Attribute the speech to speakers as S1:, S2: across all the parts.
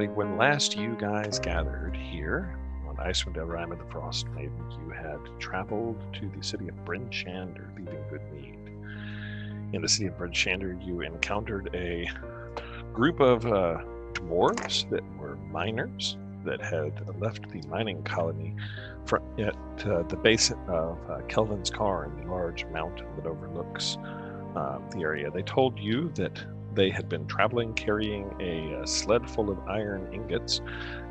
S1: everybody. When last you guys gathered here on Icewind, Rime, and the Frostmaiden, you had traveled to the city of Bryn Shander, leaving Goodmead. In the city of Bryn Shander, you encountered a group of dwarves that were miners that had left the mining colony at the base of Kelvin's Cairn, the large mountain that overlooks the area. They told you that they had been traveling carrying a sled full of iron ingots,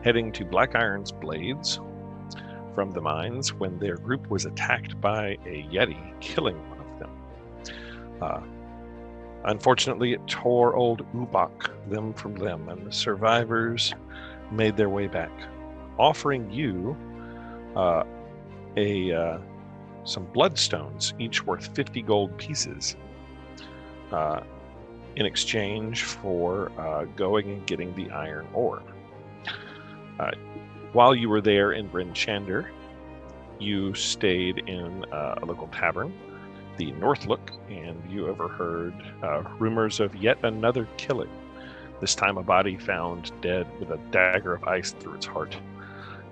S1: heading to Black Iron's blades from the mines when their group was attacked by a Yeti, killing one of them. Unfortunately, it tore old Ubak limb from limb, and the survivors made their way back, offering you some bloodstones, each worth 50 gold pieces, in exchange for going and getting the iron ore. While you were there in Bryn Shander, you stayed in a local tavern, the Northlook, and you overheard rumors of yet another killing. This time a body found dead with a dagger of ice through its heart.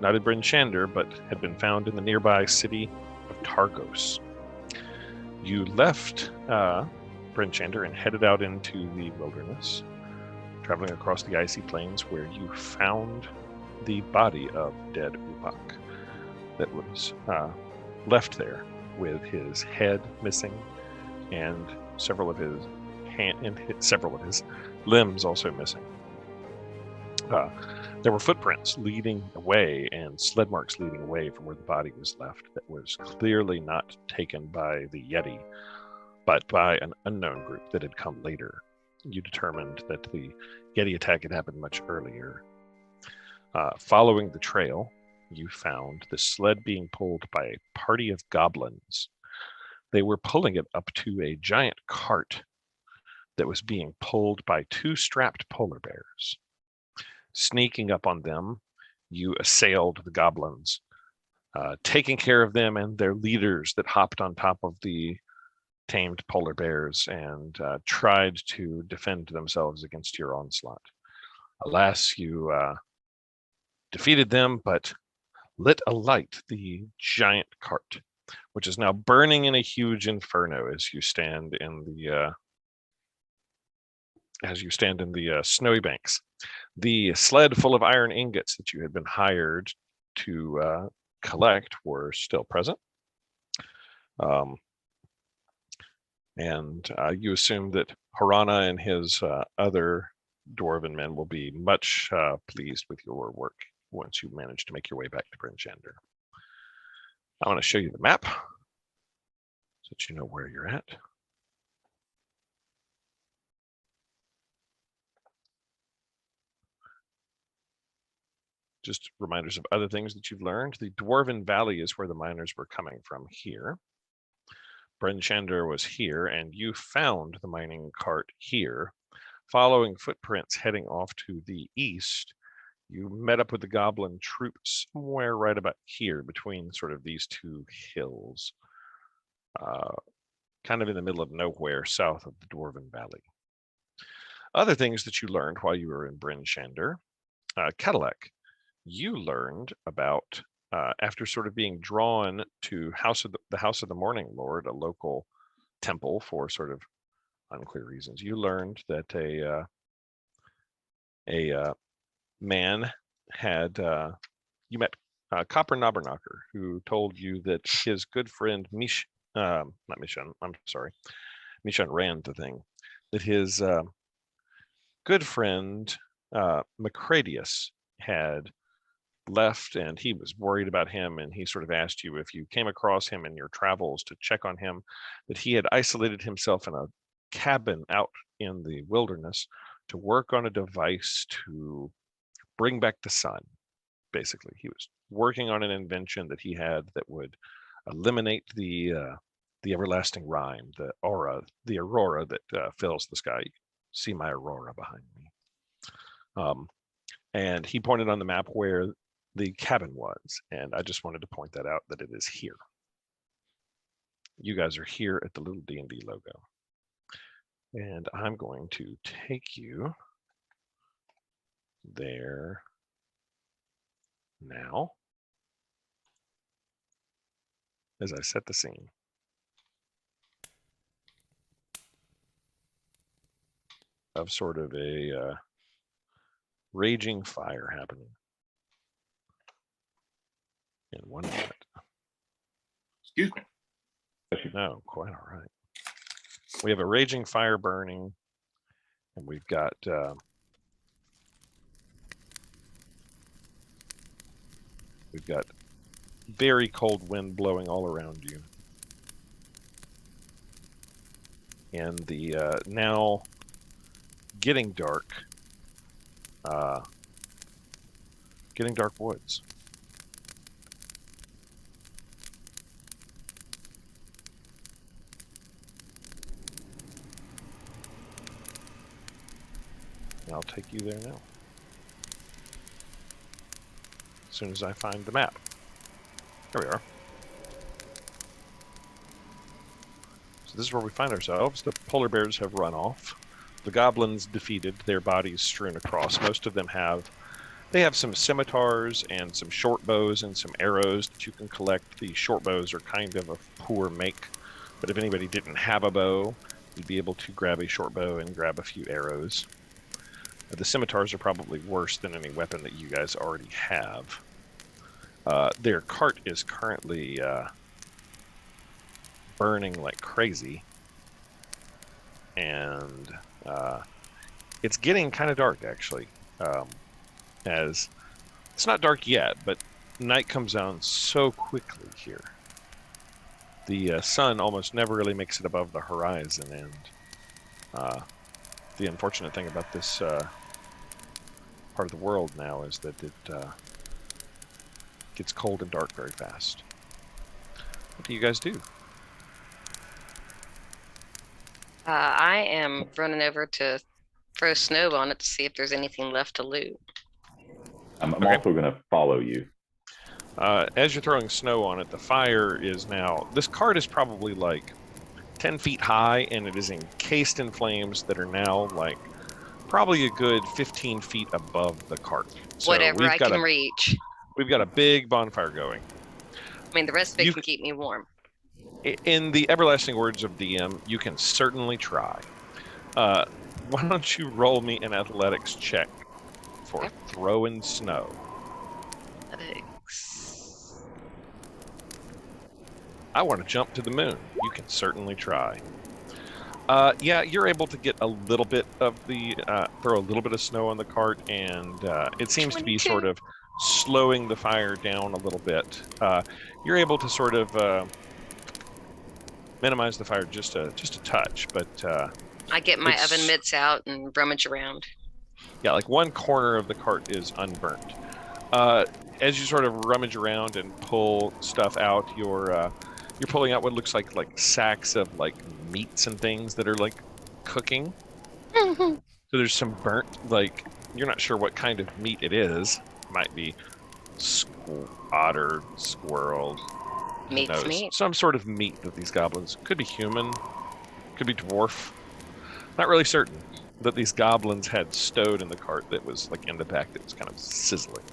S1: Not in Bryn Shander, but had been found in the nearby city of Targos. You left Bryn Shander and headed out into the wilderness, traveling across the icy plains, where you found the body of dead Ubak that was left there, with his head missing and several of his limbs also missing. There were footprints leading away and sled marks leading away from where the body was left that was clearly not taken by the Yeti, but by an unknown group that had come later. You determined that the Yeti attack had happened much earlier. Following the trail, you found the sled being pulled by a party of goblins. They were pulling it up to a giant cart that was being pulled by two strapped polar bears. Sneaking up on them, you assailed the goblins, taking care of them and their leaders that hopped on top of the tamed polar bears and tried to defend themselves against your onslaught. Alas, you defeated them, but lit alight the giant cart, which is now burning in a huge inferno as you stand in the snowy banks. The sled full of iron ingots that you had been hired to collect were still present. And you assume that Harana and his other dwarven men will be much pleased with your work once you manage to make your way back to Bryn Shander. I want to show you the map so that you know where you're at. Just reminders of other things that you've learned. The Dwarven Valley is where the miners were coming from here. Bryn Shander was here, and you found the mining cart here. Following footprints heading off to the east, you met up with the goblin troop somewhere right about here between sort of these two hills, kind of in the middle of nowhere south of the Dwarven Valley. Other things that you learned while you were in Bryn Shander, Cadillac, you learned about, after sort of being drawn to the House of the Morning Lord, a local temple for sort of unclear reasons, you learned that a man had, you met Copper Knobberknocker, who told you that his good friend Mishan ran the thing, that his good friend Macradius had left, and he was worried about him, and he sort of asked you if you came across him in your travels to check on him, that he had isolated himself in a cabin out in the wilderness to work on a device to bring back the sun. Basically, he was working on an invention that he had that would eliminate the everlasting rime, the aurora that fills the sky. You can see my aurora behind me. And he pointed on the map where the cabin was, and I just wanted to point that out, that it is here. You guys are here at the little D&D logo. And I'm going to take you there. Now, as I set the scene. Of sort of a raging fire happening in 1 minute.
S2: Excuse me.
S1: No, quite all right. We have a raging fire burning, and we've got very cold wind blowing all around you, and the now getting dark woods. And I'll take you there now. As soon as I find the map. There we are. So this is where we find ourselves. The polar bears have run off. The goblins defeated, their bodies strewn across. Most of them have some scimitars and some short bows and some arrows that you can collect. The short bows are kind of a poor make, but if anybody didn't have a bow, you'd be able to grab a short bow and grab a few arrows. The scimitars are probably worse than any weapon that you guys already have. Their cart is currently burning like crazy, and it's getting kind of dark, actually. As it's not dark yet, but night comes down so quickly here. The sun almost never really makes it above the horizon, and the unfortunate thing about this part of the world now is that it gets cold and dark very fast. What do you guys do?
S3: I am running over to throw snow on it to see if there's anything left to loot.
S4: I'm also going to follow you.
S1: As you're throwing snow on it, the fire is now... This cart is probably like 10 feet high, and it is encased in flames that are now like probably a good 15 feet above the cart. So
S3: whatever I can reach.
S1: We've got a big bonfire going.
S3: I mean, the rest of it can keep me warm.
S1: In the everlasting words of DM, you can certainly try. Why don't you roll me an athletics check for throwing snow?
S3: Athletics.
S1: I want to jump to the moon. You can certainly try. Yeah, you're able to get a little bit of the throw a little bit of snow on the cart, and it seems 22. To be sort of slowing the fire down a little bit. You're able to sort of minimize the fire just a touch, but
S3: I get my oven mitts out and rummage around.
S1: Yeah, like one corner of the cart is unburnt. As you sort of rummage around and pull stuff out, you're pulling out what looks like sacks of like meats and things that are like cooking. So there's some burnt, like you're not sure what kind of meat it is. Might be otter, squirrel.
S3: Meat's meat.
S1: Some sort of meat that these goblins, could be human, could be dwarf. Not really certain, that these goblins had stowed in the cart that was like in the back that was kind of sizzling.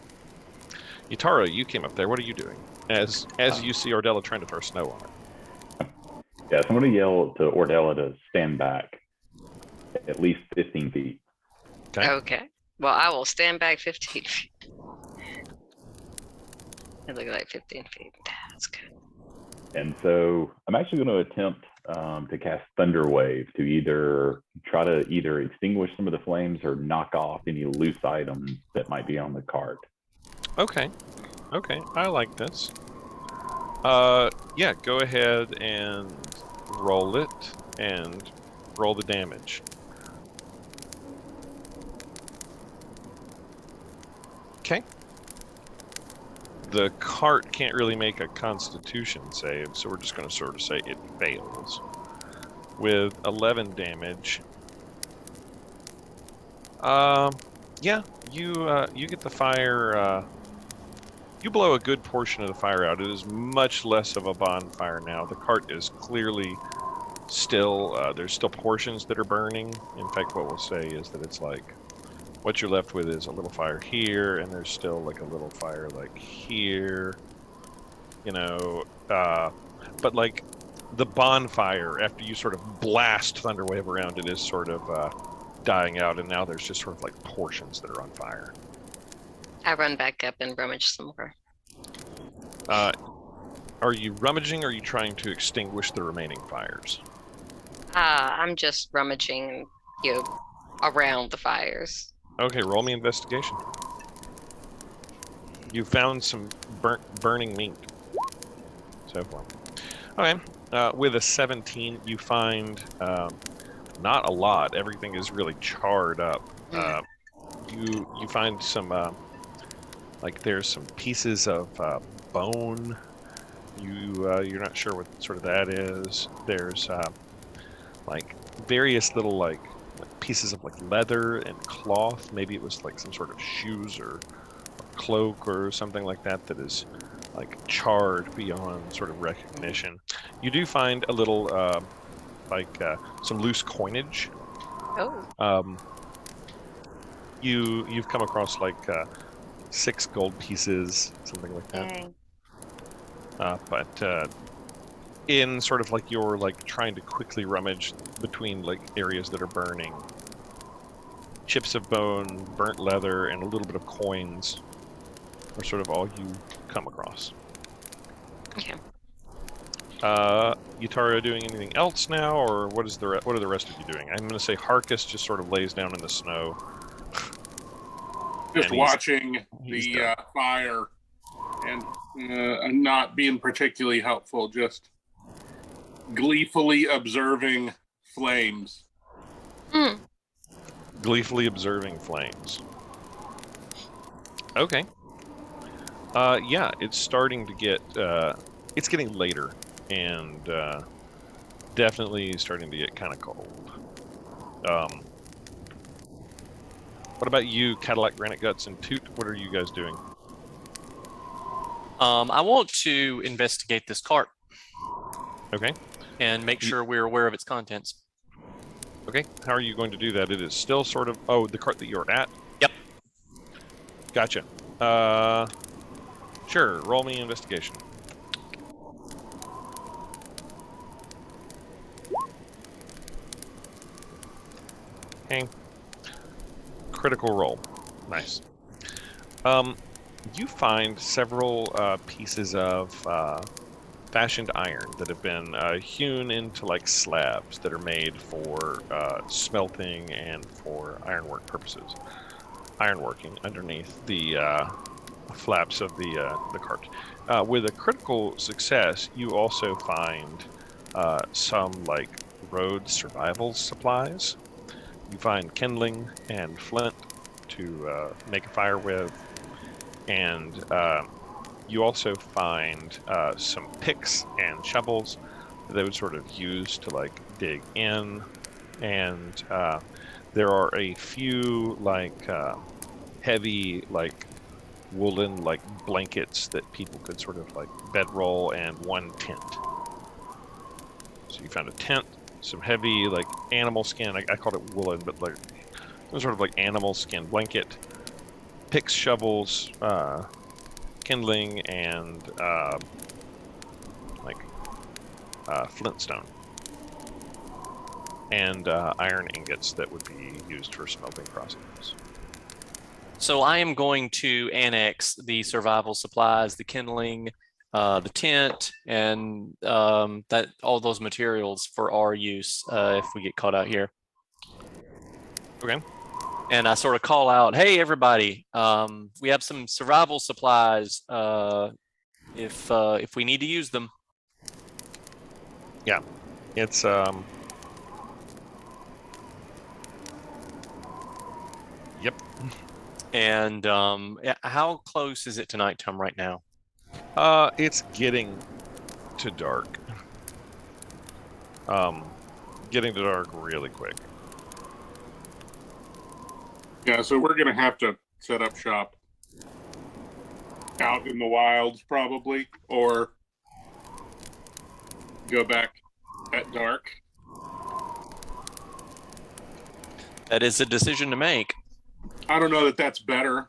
S1: Yutara, you came up there. What are you doing? As you see Ordella trying to throw snow on it.
S4: Yes, I'm going to yell to Ordella to stand back at least 15 feet.
S3: Okay. Well, I will stand back 15 feet. It looks like 15 feet. That's good.
S4: And so I'm actually going to attempt to cast Thunder Wave to either try to extinguish some of the flames or knock off any loose items that might be on the cart.
S1: Okay. I like this. Yeah, go ahead and roll it and roll the damage. Okay. The cart can't really make a constitution save, so we're just going to sort of say it fails. With 11 damage. Yeah, you get the fire, you blow a good portion of the fire out. It is much less of a bonfire now. The cart is clearly still, there's still portions that are burning. In fact, what we'll say is that it's like, what you're left with is a little fire here, and there's still like a little fire like here. You know, but like the bonfire, after you sort of blast Thunderwave around it, is sort of dying out, and now there's just sort of like portions that are on fire.
S3: I run back up and rummage some more.
S1: Are you rummaging, or are you trying to extinguish the remaining fires?
S3: I'm just rummaging, around the fires.
S1: Okay, roll me investigation. You found some burning meat so far. Okay, with a 17, you find not a lot. Everything is really charred up. You find some like there's some pieces of bone. You're not sure what sort of that is. There's like various little like pieces of like leather and cloth. Maybe it was like some sort of shoes or cloak or something like that that is like charred beyond sort of recognition. You do find a little like some loose coinage.
S3: Oh.
S1: You've come across like 6 gold pieces, something like that.
S3: Dang.
S1: But in sort of like you're like trying to quickly rummage between like areas that are burning, chips of bone, burnt leather, and a little bit of coins are sort of all you come across.
S3: Okay.
S1: Yutaro doing anything else now, or what are the rest of you doing? I'm going to say Harkus just sort of lays down in the snow.
S2: Just
S1: And
S2: watching
S1: he's
S2: the
S1: done.
S2: fire and not being particularly helpful, just gleefully observing flames.
S1: Gleefully observing flames. Okay. Yeah, it's starting to get, it's getting later, and definitely starting to get kind of cold. What about you, Cadillac, Granite Guts, and Toot? What are you guys doing?
S5: I want to investigate this cart
S1: Okay.
S5: and make sure we're aware of its contents.
S1: Okay. How are you going to do that? It is still sort of, oh, the cart that you're at?
S5: Yep.
S1: Gotcha. Sure. Roll me investigation. Okay. Critical roll. Nice. You find several pieces of fashioned iron that have been hewn into like slabs that are made for smelting and for ironwork purposes. Ironworking underneath the flaps of the cart. With a critical success, you also find some like road survival supplies. You find kindling and flint to make a fire with, and you also find some picks and shovels that they would sort of use to like dig in, and there are a few like heavy like woolen like blankets that people could sort of like bedroll, and one tent. So you found a tent, some heavy like animal skin, I called it woolen, but like some sort of like animal skin blanket, picks, shovels, kindling, and like flintstone, and iron ingots that would be used for smelting processes.
S5: So I am going to annex the survival supplies, the kindling, the tent, and that all those materials for our use if we get caught out here.
S1: Okay.
S5: And I sort of call out, "Hey, everybody! We have some survival supplies. If we need to use them."
S1: Yeah, it's Yep.
S5: And how close is it to nighttime right now?
S1: It's getting to dark. Getting to dark really quick.
S2: Yeah, so we're going to have to set up shop out in the wilds probably, or go back at dark.
S5: That is a decision to make.
S2: I don't know that that's better.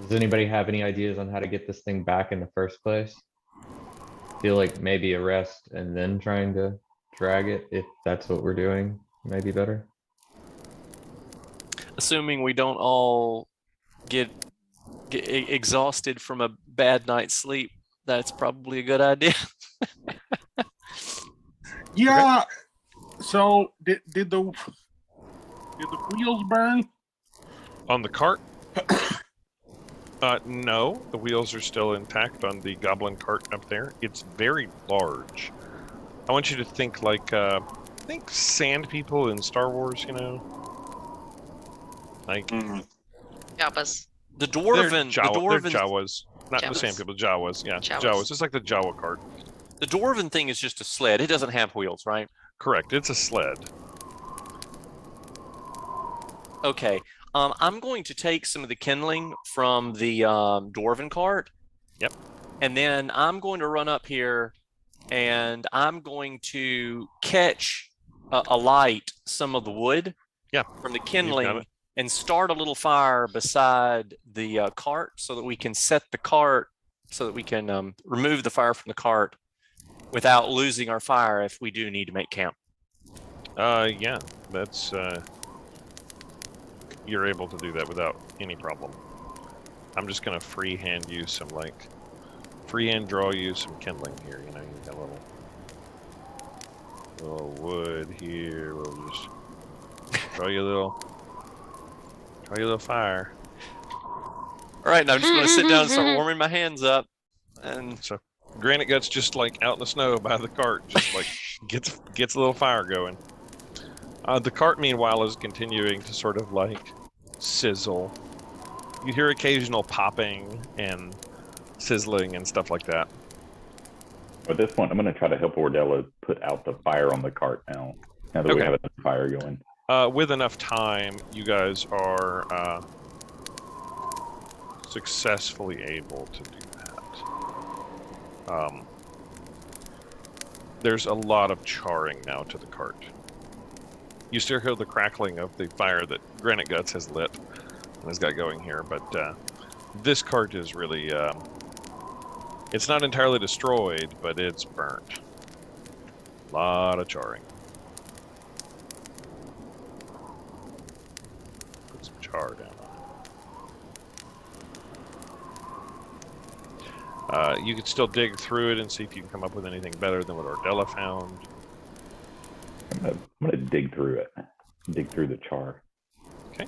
S6: Does anybody have any ideas on how to get this thing back in the first place? Feel like maybe a rest and then trying to drag it, if that's what we're doing, might be better.
S5: Assuming we don't all get exhausted from a bad night's sleep, that's probably a good idea.
S2: Yeah. So did the wheels burn?
S1: On the cart? No, the wheels are still intact on the goblin cart up there. It's very large. I want you to think like, think sand people in Star Wars, you know? Like,
S3: Jabba's.
S5: The dwarven,
S1: they're
S5: the
S1: Jawas. Not the
S3: Jawas.
S1: sand people, Jawas. Yeah,
S3: Jawas.
S1: Jawas. It's like the Jawa cart.
S5: the dwarven thing is just a sled. It doesn't have wheels, right?
S1: Correct, it's a sled.
S5: Okay. I'm going to take some of the kindling from the dwarven cart.
S1: Yep.
S5: And then I'm going to run up here and I'm going to catch alight some of the wood from the kindling and start a little fire beside the cart so that we can set the cart, so that we can remove the fire from the cart without losing our fire if we do need to make camp.
S1: Yeah, that's, you're able to do that without any problem. I'm just gonna freehand you some, like, freehand draw you some kindling here, you know, you got a little wood here, we'll just draw you a little fire.
S5: All right, now I'm just going to sit down and start warming my hands up. And
S1: so Granite Guts just like out in the snow by the cart, just like gets a little fire going. The cart, meanwhile, is continuing to sort of like sizzle. You hear occasional popping and sizzling and stuff like that.
S4: At this point, I'm going to try to help Ordella put out the fire on the cart now that we have a fire going.
S1: With enough time, you guys are successfully able to do that. There's a lot of charring now to the cart. You still hear the crackling of the fire that Granite Guts has lit and has got going here, but this cart is really, it's not entirely destroyed, but it's burnt. A lot of charring. Put some char down on it. You could still dig through it and see if you can come up with anything better than what Ordella found.
S4: I'm gonna dig through it. Dig through the char.
S1: Okay.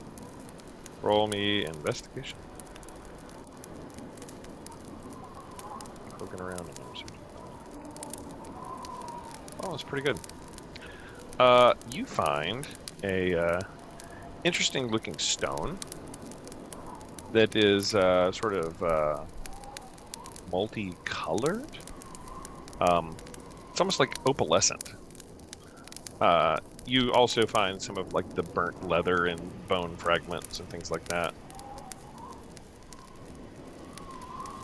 S1: Roll me investigation. Poking around in there. Oh, that's pretty good. You find a interesting looking stone that is sort of multicolored. It's almost like opalescent. You also find some of like the burnt leather and bone fragments and things like that.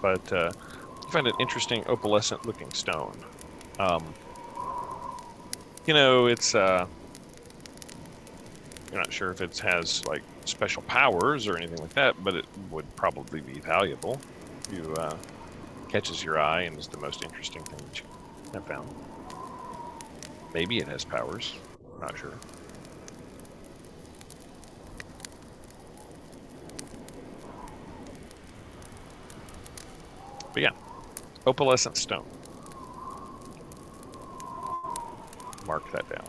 S1: But you find an interesting opalescent looking stone. You know, it's you're not sure if it has like special powers or anything like that, but it would probably be valuable. You catches your eye and is the most interesting thing that you have found. Maybe it has powers. Not sure. But yeah, opalescent stone. Mark that down.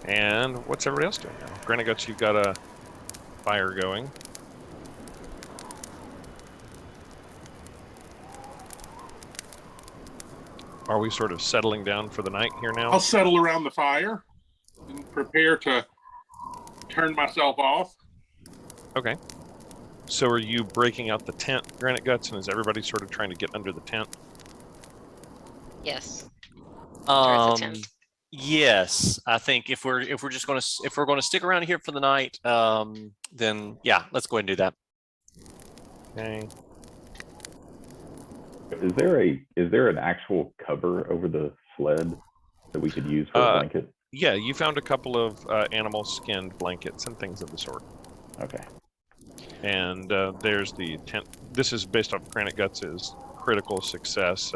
S1: And what's everybody else doing now? Granite Guts, you've got a fire going. Are we sort of settling down for the night here now?
S2: I'll settle around the fire and prepare to turn myself off.
S1: Okay. So are you breaking out the tent, Granite Guts, and is everybody sort of trying to get under the tent?
S3: Yes. Towards the tent.
S5: Yes, I think if we're just going to if we're going to stick around here for the night, then yeah, let's go ahead and do that.
S1: Okay.
S4: Is there an actual cover over the sled that we could use for a blanket?
S1: Yeah, you found a couple of animal skinned blankets and things of the sort.
S4: Okay.
S1: And there's the tent. This is based off Granite Guts' critical success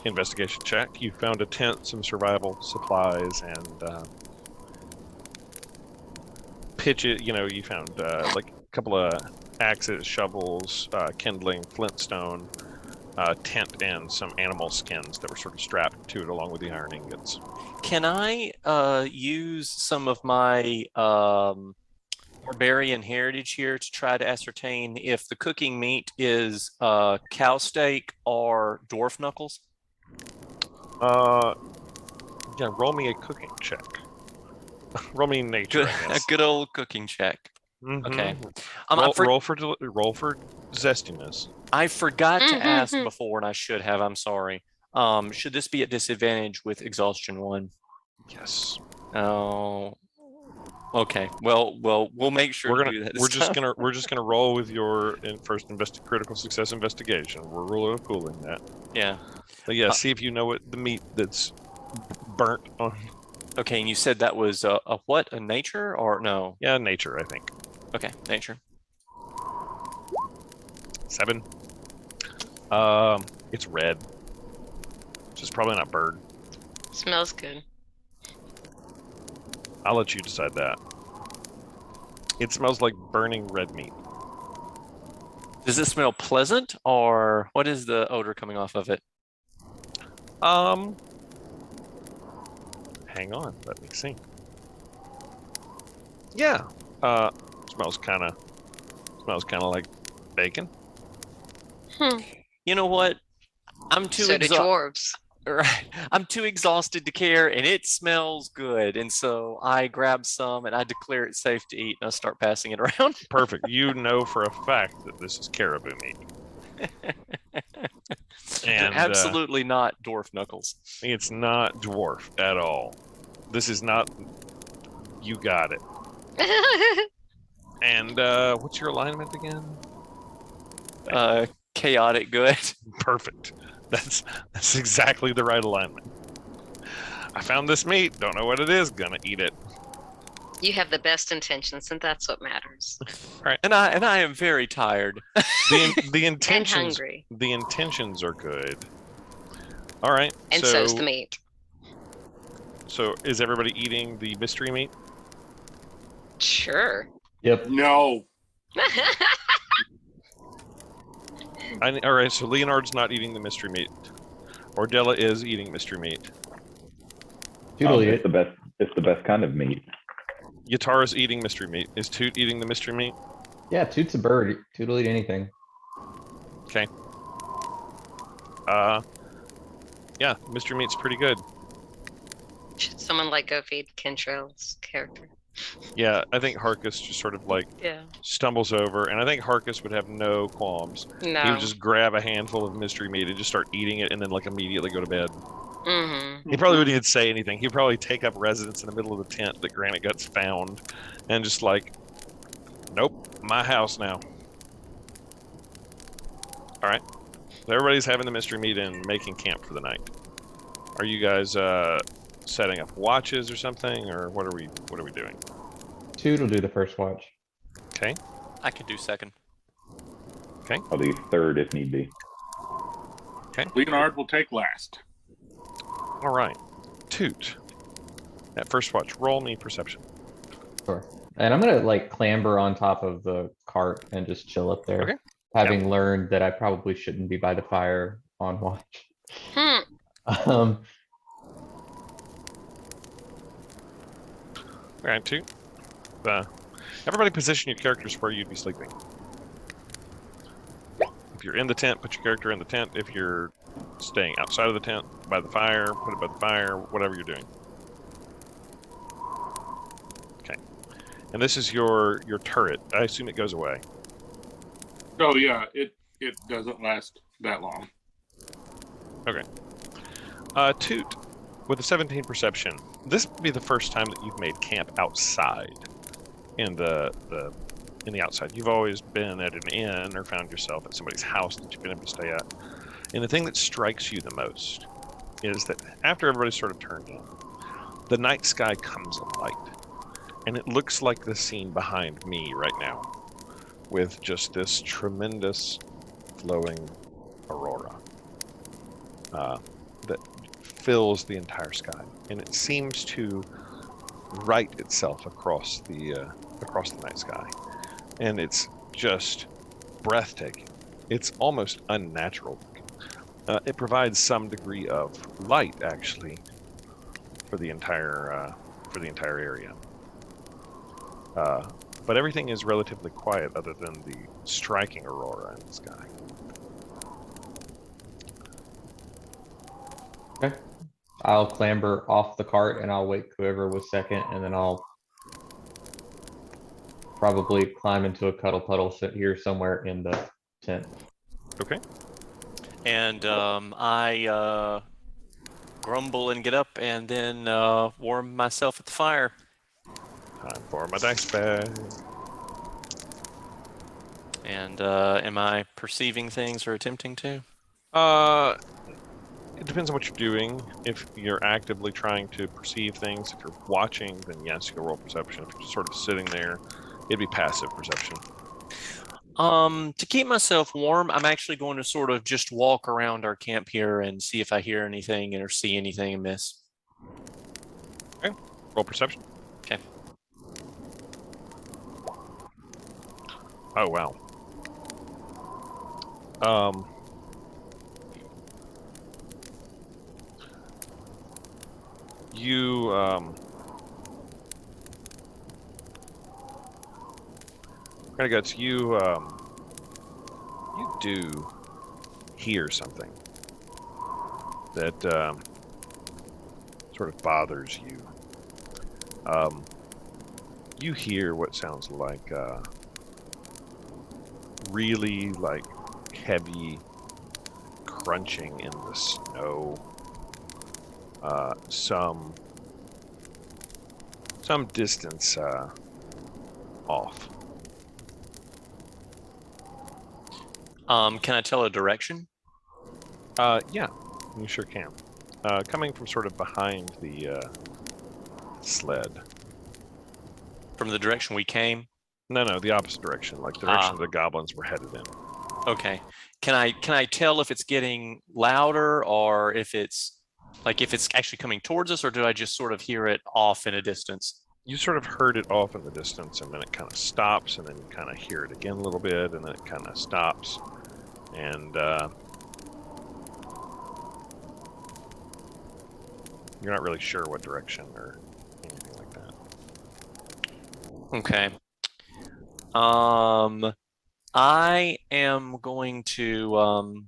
S1: investigation check. You found a tent, some survival supplies, and you found like a couple of axes, shovels, kindling, flintstone, tent, and some animal skins that were sort of strapped to it along with the iron ingots.
S5: Can I use some of my barbarian heritage here to try to ascertain if the cooking meat is cow steak or dwarf knuckles?
S1: Yeah, roll me a cooking check. Roll me nature.
S5: A good old cooking check.
S1: Mm-hmm.
S5: Okay.
S1: Roll for zestiness.
S5: I forgot to ask before, and I should have. I'm sorry. Should this be at disadvantage with exhaustion 1?
S1: Yes.
S5: Oh. Okay. Well, we'll make sure to do that.
S1: We're just gonna roll with your first critical success investigation. We're really pooling that.
S5: Yeah.
S1: But yeah, see if you know what the meat that's burnt on.
S5: Okay, and you said that was a what? A nature or no?
S1: Yeah, nature, I think.
S5: Okay, nature.
S1: 7. It's red. Which is probably not bird.
S3: Smells good.
S1: I'll let you decide that. It smells like burning red meat.
S5: Does it smell pleasant, or what is the odor coming off of it?
S1: Hang on, let me see. Yeah. Smells kind of like bacon.
S5: You know what? I'm too
S3: So do dwarves.
S5: Right. I'm too exhausted to care, and it smells good. And so I grab some and I declare it safe to eat, and I start passing it around.
S1: Perfect. You know for a fact that this is caribou meat. And
S5: absolutely not dwarf knuckles.
S1: It's not dwarf at all. This is not. You got it. And what's your alignment again?
S5: Chaotic good.
S1: Perfect. That's exactly the right alignment. I found this meat. Don't know what it is. Gonna eat it.
S3: You have the best intentions, and that's what matters.
S1: All right.
S5: And I am very tired.
S1: The intentions.
S3: And hungry.
S1: The intentions are good. All right.
S3: And so's the meat.
S1: So is everybody eating the mystery meat?
S3: Sure.
S6: Yep.
S2: No.
S1: All right. So Leonard's not eating the mystery meat. Ordella is eating mystery meat.
S4: It's the best. It's the best kind of meat.
S1: Yatara's eating mystery meat. Is Toot eating the mystery meat?
S6: Yeah, Toot's a bird. Toot will eat anything.
S1: Okay. Yeah, mystery meat's pretty good.
S3: Should someone go feed Kentrell's character?
S1: Yeah, I think Harkus just sort of stumbles over, and I think Harkus would have no qualms.
S3: No.
S1: He would just grab a handful of mystery meat and just start eating it, and then immediately go to bed.
S3: Mm-hmm.
S1: He probably wouldn't even say anything. He'd probably take up residence in the middle of the tent that Granite Guts found, and just nope, my house now. All right, so everybody's having the mystery meat and making camp for the night. Are you guys setting up watches or something, or what are we doing?
S6: Toot will do the first watch.
S1: Okay.
S5: I could do second.
S1: Okay.
S4: I'll do third if need be.
S1: Okay.
S2: Leonard will take last.
S1: All right. Toot. That first watch. Roll me perception.
S6: Sure. And I'm gonna clamber on top of the cart and just chill up there.
S1: Okay.
S6: Having learned that I probably shouldn't be by the fire on watch.
S1: All right, Toot. Everybody position your characters where you'd be sleeping. If you're in the tent, put your character in the tent. If you're staying outside of the tent, by the fire, put it by the fire, whatever you're doing. Okay. And this is your turret. I assume it goes away.
S2: Oh yeah, it doesn't last that long.
S1: Toot, with a 17 perception, this would be the first time that you've made camp outside in the outside. You've always been at an inn or found yourself at somebody's house that you've been able to stay at. And the thing that strikes you the most is that after everybody's sort of turned in, the night sky comes alight. And it looks like the scene behind me right now, with just this tremendous flowing aurora that fills the entire sky. And it seems to right itself across the night sky. And it's just breathtaking. It's almost unnatural. It provides some degree of light, actually, for the entire area. But everything is relatively quiet, other than the striking aurora in the sky.
S6: Okay. I'll clamber off the cart and I'll wake whoever was second, and then I'll probably climb into a cuddle puddle here somewhere in the tent.
S1: Okay.
S5: And I grumble and get up and then warm myself at the fire.
S1: Time for my dice bag.
S5: And am I perceiving things or attempting to?
S1: It depends on what you're doing. If you're actively trying to perceive things, if you're watching, then yes, you'll roll perception. If you're just sort of sitting there, it'd be passive perception.
S5: To keep myself warm, I'm actually going to sort of just walk around our camp here and see if I hear anything or see anything amiss.
S1: Okay. Roll perception.
S5: Okay.
S1: Oh, wow. You kind of guts. You do hear something that sort of bothers you. You hear what sounds like really like heavy crunching in the snow. Some distance off.
S5: Can I tell a direction?
S1: Yeah, you sure can. Coming from sort of behind the sled.
S5: From the direction we came?
S1: No, the opposite direction, like the direction the goblins were headed in.
S5: Okay. Can I tell if it's getting louder, or if it's actually coming towards us, or do I just sort of hear it off in a distance?
S1: You sort of heard it off in the distance, and then it kind of stops, and then you kind of hear it again a little bit, and then it kind of stops. And you're not really sure what direction or anything like that.
S5: Okay. I am going to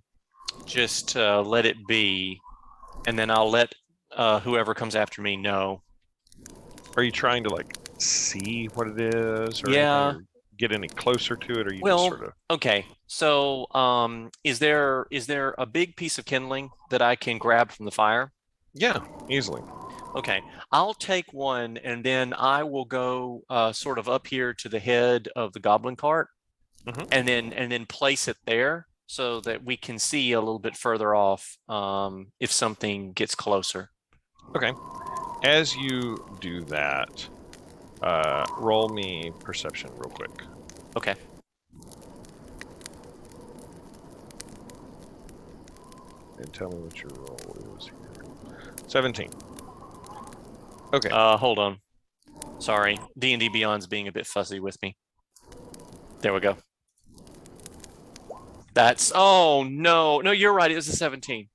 S5: just let it be, and then I'll let whoever comes after me know.
S1: Are you trying to like see what it is, or
S5: Yeah,
S1: anything, or get any closer to it, or you
S5: well,
S1: just sort of?
S5: Okay. So, is there a big piece of kindling that I can grab from the fire?
S1: Yeah, easily.
S5: Okay, I'll take one, and then I will go sort of up here to the head of the goblin cart, and then place it there so that we can see a little bit further off if something gets closer.
S1: Okay. As you do that, roll me perception real quick.
S5: Okay.
S1: And tell me what your roll is here. 17. Okay.
S5: Hold on. Sorry, D&D Beyond's being a bit fuzzy with me. There we go. Oh no, you're right. It was a 17.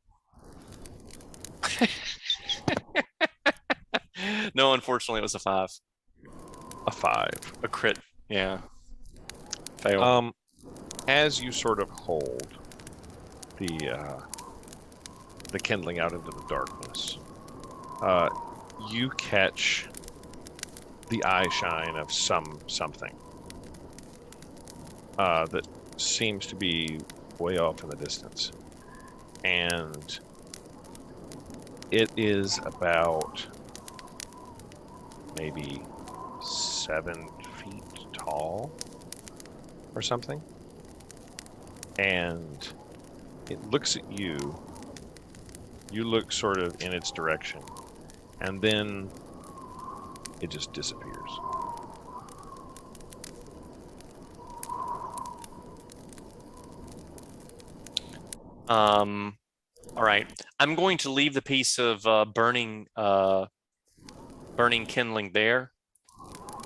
S5: No, unfortunately, it was a 5.
S1: A 5.
S5: A crit. Yeah. Fail.
S1: As you sort of hold the kindling out into the darkness, you catch the eye shine of something that seems to be way off in the distance, and It is about maybe 7 feet tall or something. And it looks at you. You look sort of in its direction. And then it just disappears.
S5: All right. I'm going to leave the piece of burning kindling there,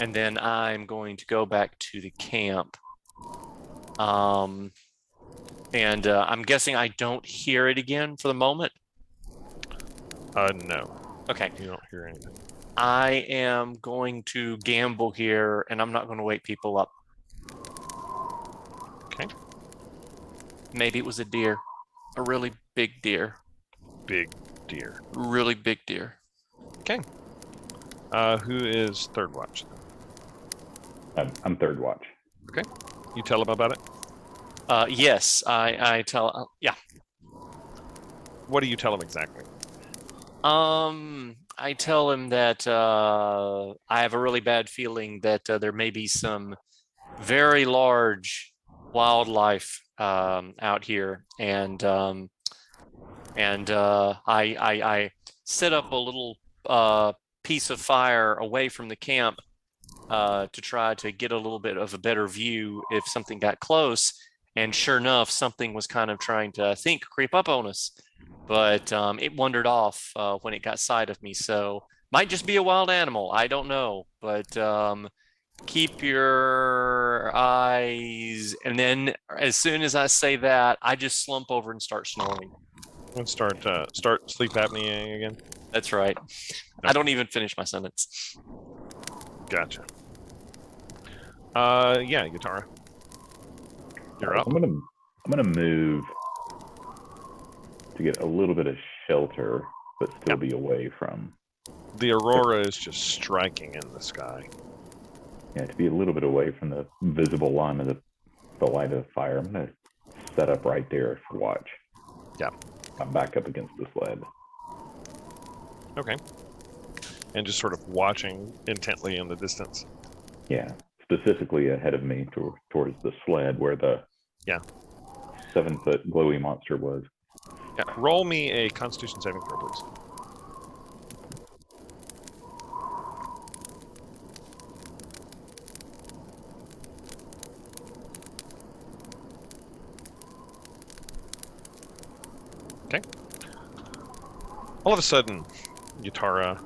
S5: and then I'm going to go back to the camp. And I'm guessing I don't hear it again for the moment.
S1: No.
S5: Okay.
S1: You don't hear anything.
S5: I am going to gamble here, and I'm not going to wake people up.
S1: Okay.
S5: Maybe it was a deer, a really big deer.
S1: Big deer.
S5: Really big deer.
S1: Okay. Who is third watch?
S4: I'm third watch.
S1: Okay. You tell him about it?
S5: Yes, I tell, yeah.
S1: What do you tell him exactly?
S5: I tell him that I have a really bad feeling that there may be some very large wildlife out here, and I set up a little piece of fire away from the camp to try to get a little bit of a better view if something got close. And sure enough, something was kind of trying to creep up on us, but it wandered off when it got sight of me. So might just be a wild animal. I don't know, but keep your eyes. And then as soon as I say that, I just slump over and start snoring.
S1: Let's start sleep apnea again.
S5: That's right. I don't even finish my sentence.
S1: Gotcha. Yeah, Yatara. You're up.
S4: I'm gonna move to get a little bit of shelter, but still be away from.
S1: The aurora is just striking in the sky.
S4: Yeah, to be a little bit away from the visible line of the light of the fire. I'm gonna set up right there for watch.
S1: Yeah.
S4: I'm back up against the sled.
S1: Okay. And just sort of watching intently in the distance.
S4: Yeah, specifically ahead of me towards the sled where the 7-foot glowy monster was.
S1: Yeah. Roll me a Constitution saving throw, please. Okay. All of a sudden, Yatara,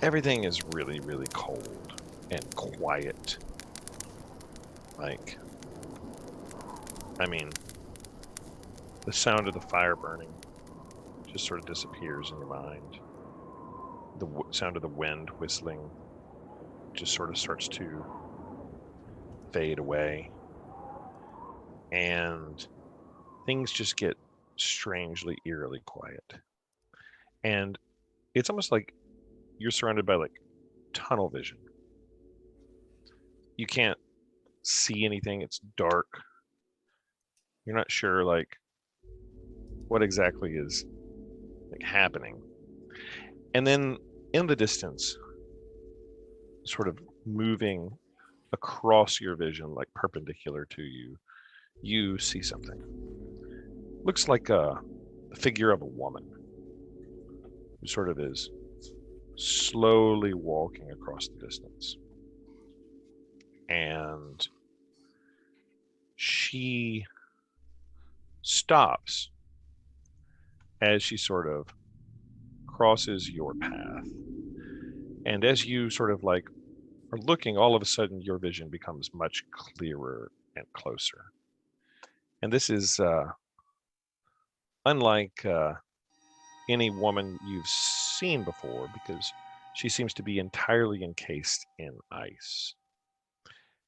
S1: everything is really, really cold and quiet. Like, I mean, the sound of the fire burning just sort of disappears in your mind. The sound of the wind whistling just sort of starts to fade away. And things just get strangely, eerily quiet. And it's almost like you're surrounded by like tunnel vision. You can't see anything. It's dark. You're not sure like what exactly is like happening. And then in the distance, sort of moving across your vision, like perpendicular to you, you see something. Looks like the figure of a woman who sort of is slowly walking across the distance. And she stops as she sort of crosses your path. And as you sort of like are looking, all of a sudden your vision becomes much clearer and closer. And this is unlike any woman you've seen before, because she seems to be entirely encased in ice.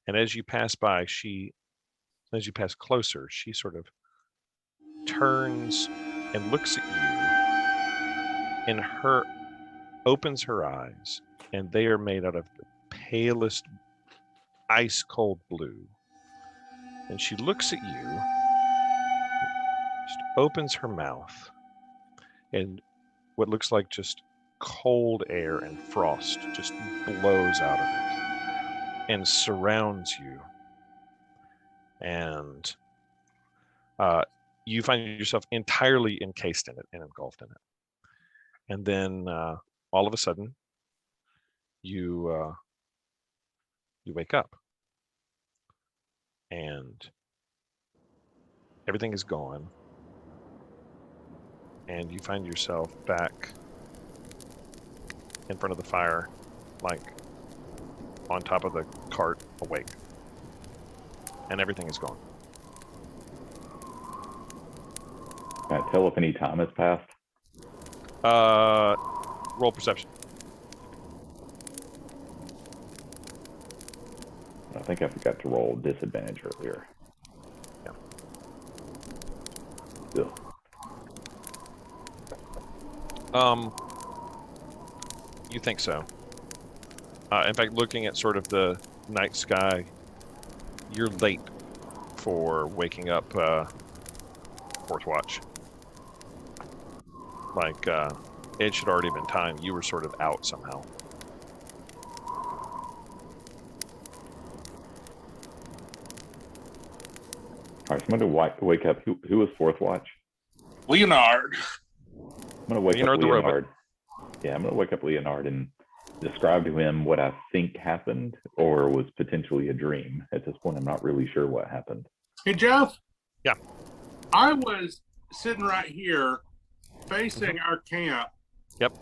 S1: And as you pass by, as you pass closer, she sort of turns and looks at you, and opens her eyes, and they are made out of the palest ice cold blue. And she looks at you, just opens her mouth, and what looks like just cold air and frost just blows out of it and surrounds you. And you find yourself entirely encased in it and engulfed in it. And then all of a sudden, you wake up, and everything is gone, and you find yourself back in front of the fire, like on top of the cart, awake, and everything is gone.
S4: Can I tell if any time has passed?
S1: Roll perception.
S4: I think I forgot to roll disadvantage earlier.
S1: Yeah.
S4: Still.
S1: You think so? In fact, looking at sort of the night sky, you're late for waking up fourth watch. Like, it should already have been time. You were sort of out somehow.
S4: All right, so I'm going to wake up. Who was fourth watch?
S2: Leonard.
S4: I'm going to wake
S1: Leonard
S4: up
S1: the robot.
S4: Leonard. Yeah, I'm going to wake up Leonard and describe to him what I think happened or was potentially a dream. At this point, I'm not really sure what happened.
S2: Hey, Jeff.
S1: Yeah.
S2: I was sitting right here facing our camp.
S1: Yep.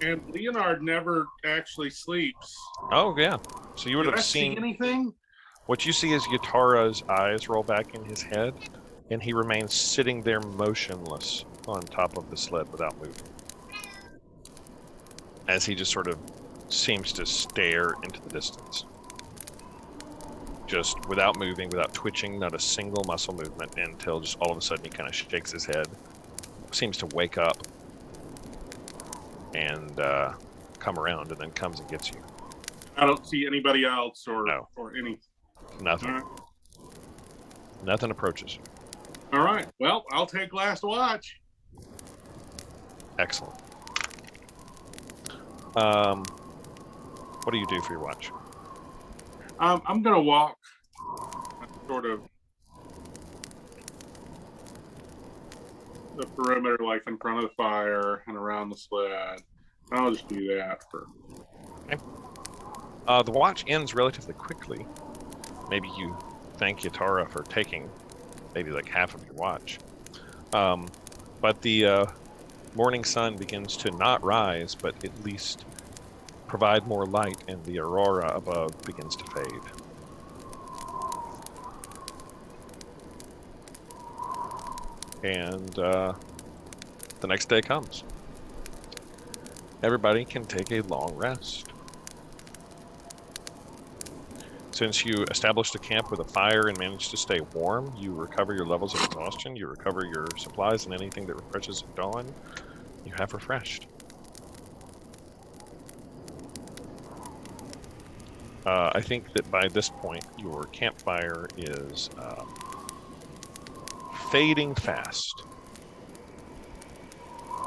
S2: And Leonard never actually sleeps.
S1: Oh, yeah. So you would
S2: Did I
S1: have
S2: see
S1: seen...
S2: anything?
S1: What you see is Yatara's eyes roll back in his head, and he remains sitting there motionless on top of the sled without moving. As he just sort of seems to stare into the distance. Just without moving, without twitching, not a single muscle movement, until just all of a sudden he kind of shakes his head, seems to wake up, and come around, and then comes and gets you.
S2: I don't see anybody else or
S1: No.
S2: or any.
S1: Nothing.
S2: All right.
S1: Nothing approaches.
S2: All right. Well, I'll take last watch.
S1: Excellent. What do you do for your watch?
S2: I'm gonna walk sort of the perimeter, like in front of the fire and around the sled. I'll just do that for.
S1: The watch ends relatively quickly. Maybe you thank Yatara for taking maybe like half of your watch. But the morning sun begins to not rise, but at least provide more light, and the aurora above begins to fade. And the next day comes. Everybody can take a long rest. Since you established a camp with a fire and managed to stay warm, you recover your levels of exhaustion, you recover your supplies, and anything that refreshes at dawn, you have refreshed. I think that by this point, your campfire is fading fast.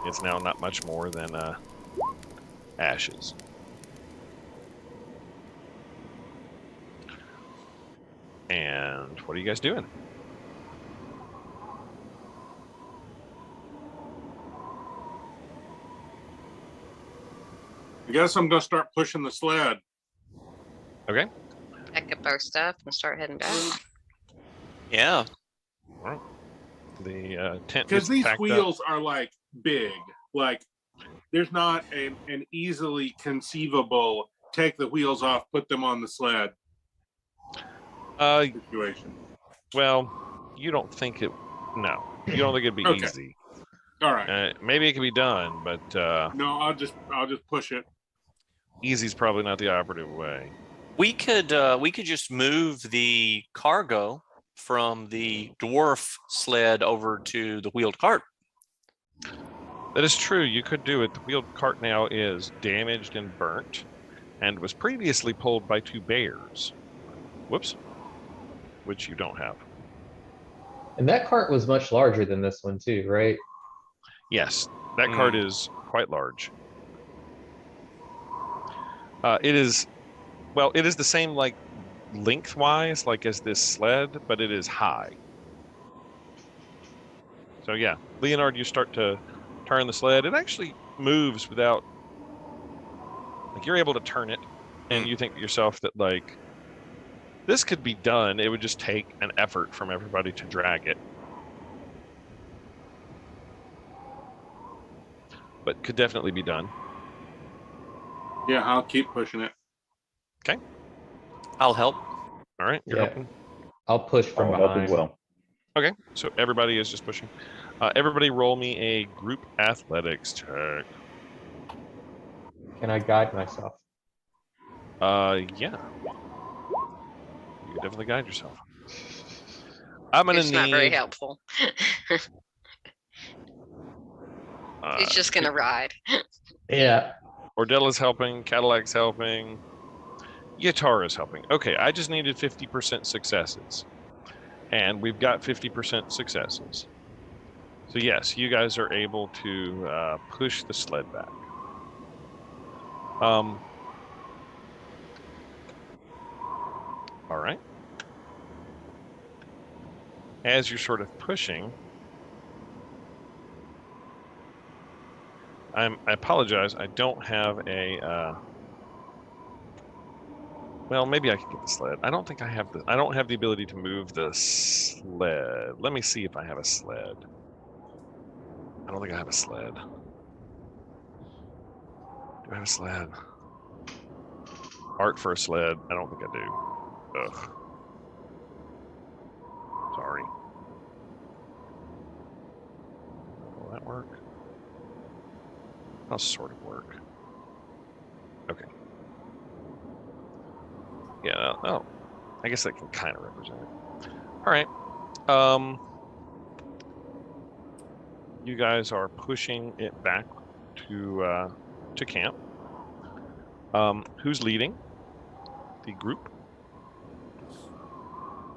S1: It's now not much more than ashes. And what are you guys doing?
S2: I guess I'm gonna start pushing the sled.
S1: Okay.
S3: Pack up our stuff and start heading back.
S5: Yeah.
S1: All right. The tent
S2: Because
S1: gets
S2: these
S1: packed
S2: wheels are like big. Like there's not an easily conceivable take the wheels off, put them on the sled
S1: up.
S2: situation.
S1: Well, you don't think it. No, you don't think it'd be
S2: Okay.
S1: easy.
S2: All right.
S1: Maybe it could be done, but
S2: No, I'll just push it.
S1: easy's probably not the operative way.
S5: We could just move the cargo from the dwarf sled over to the wheeled cart.
S1: That is true. You could do it. The wheeled cart now is damaged and burnt, and was previously pulled by 2 bears. Whoops. Which you don't have.
S6: And that cart was much larger than this one too, right?
S1: Yes, That card is quite large. It is the same like lengthwise like as this sled, but it is high. So yeah, Leonard, you start to turn the sled. It actually moves without, like, you're able to turn it, and you think to yourself that like this could be done. It would just take an effort from everybody to drag it, but could definitely be done.
S2: Yeah, I'll keep pushing it.
S1: Okay.
S5: I'll help.
S1: All right, you're helping.
S6: I'll push from
S4: I'll help
S6: behind.
S4: as well.
S1: Okay, so everybody is just pushing. Everybody roll me a group athletics check.
S6: Can I guide myself?
S1: Yeah. You can definitely guide yourself. I'm gonna
S3: It's not very
S1: need.
S3: helpful. He's just gonna ride.
S6: Yeah.
S1: Ordella's helping. Cadillac's helping. Guitar is helping. Okay, I just needed 50% successes, and we've got 50% successes. So yes, you guys are able to push the sled back. All right. As you're sort of pushing, I apologize. I don't have a. Well, maybe I could get the sled. I don't think I have I don't have the ability to move the sled. Let me see if I have a sled. I don't think I have a sled. Do I have a sled? Art for a sled. I don't think I do. Ugh. Sorry. Will that work? That'll sort of work. Okay. Yeah, oh. I guess that can kind of represent it. All right. You guys are pushing it back to camp. Who's leading the group?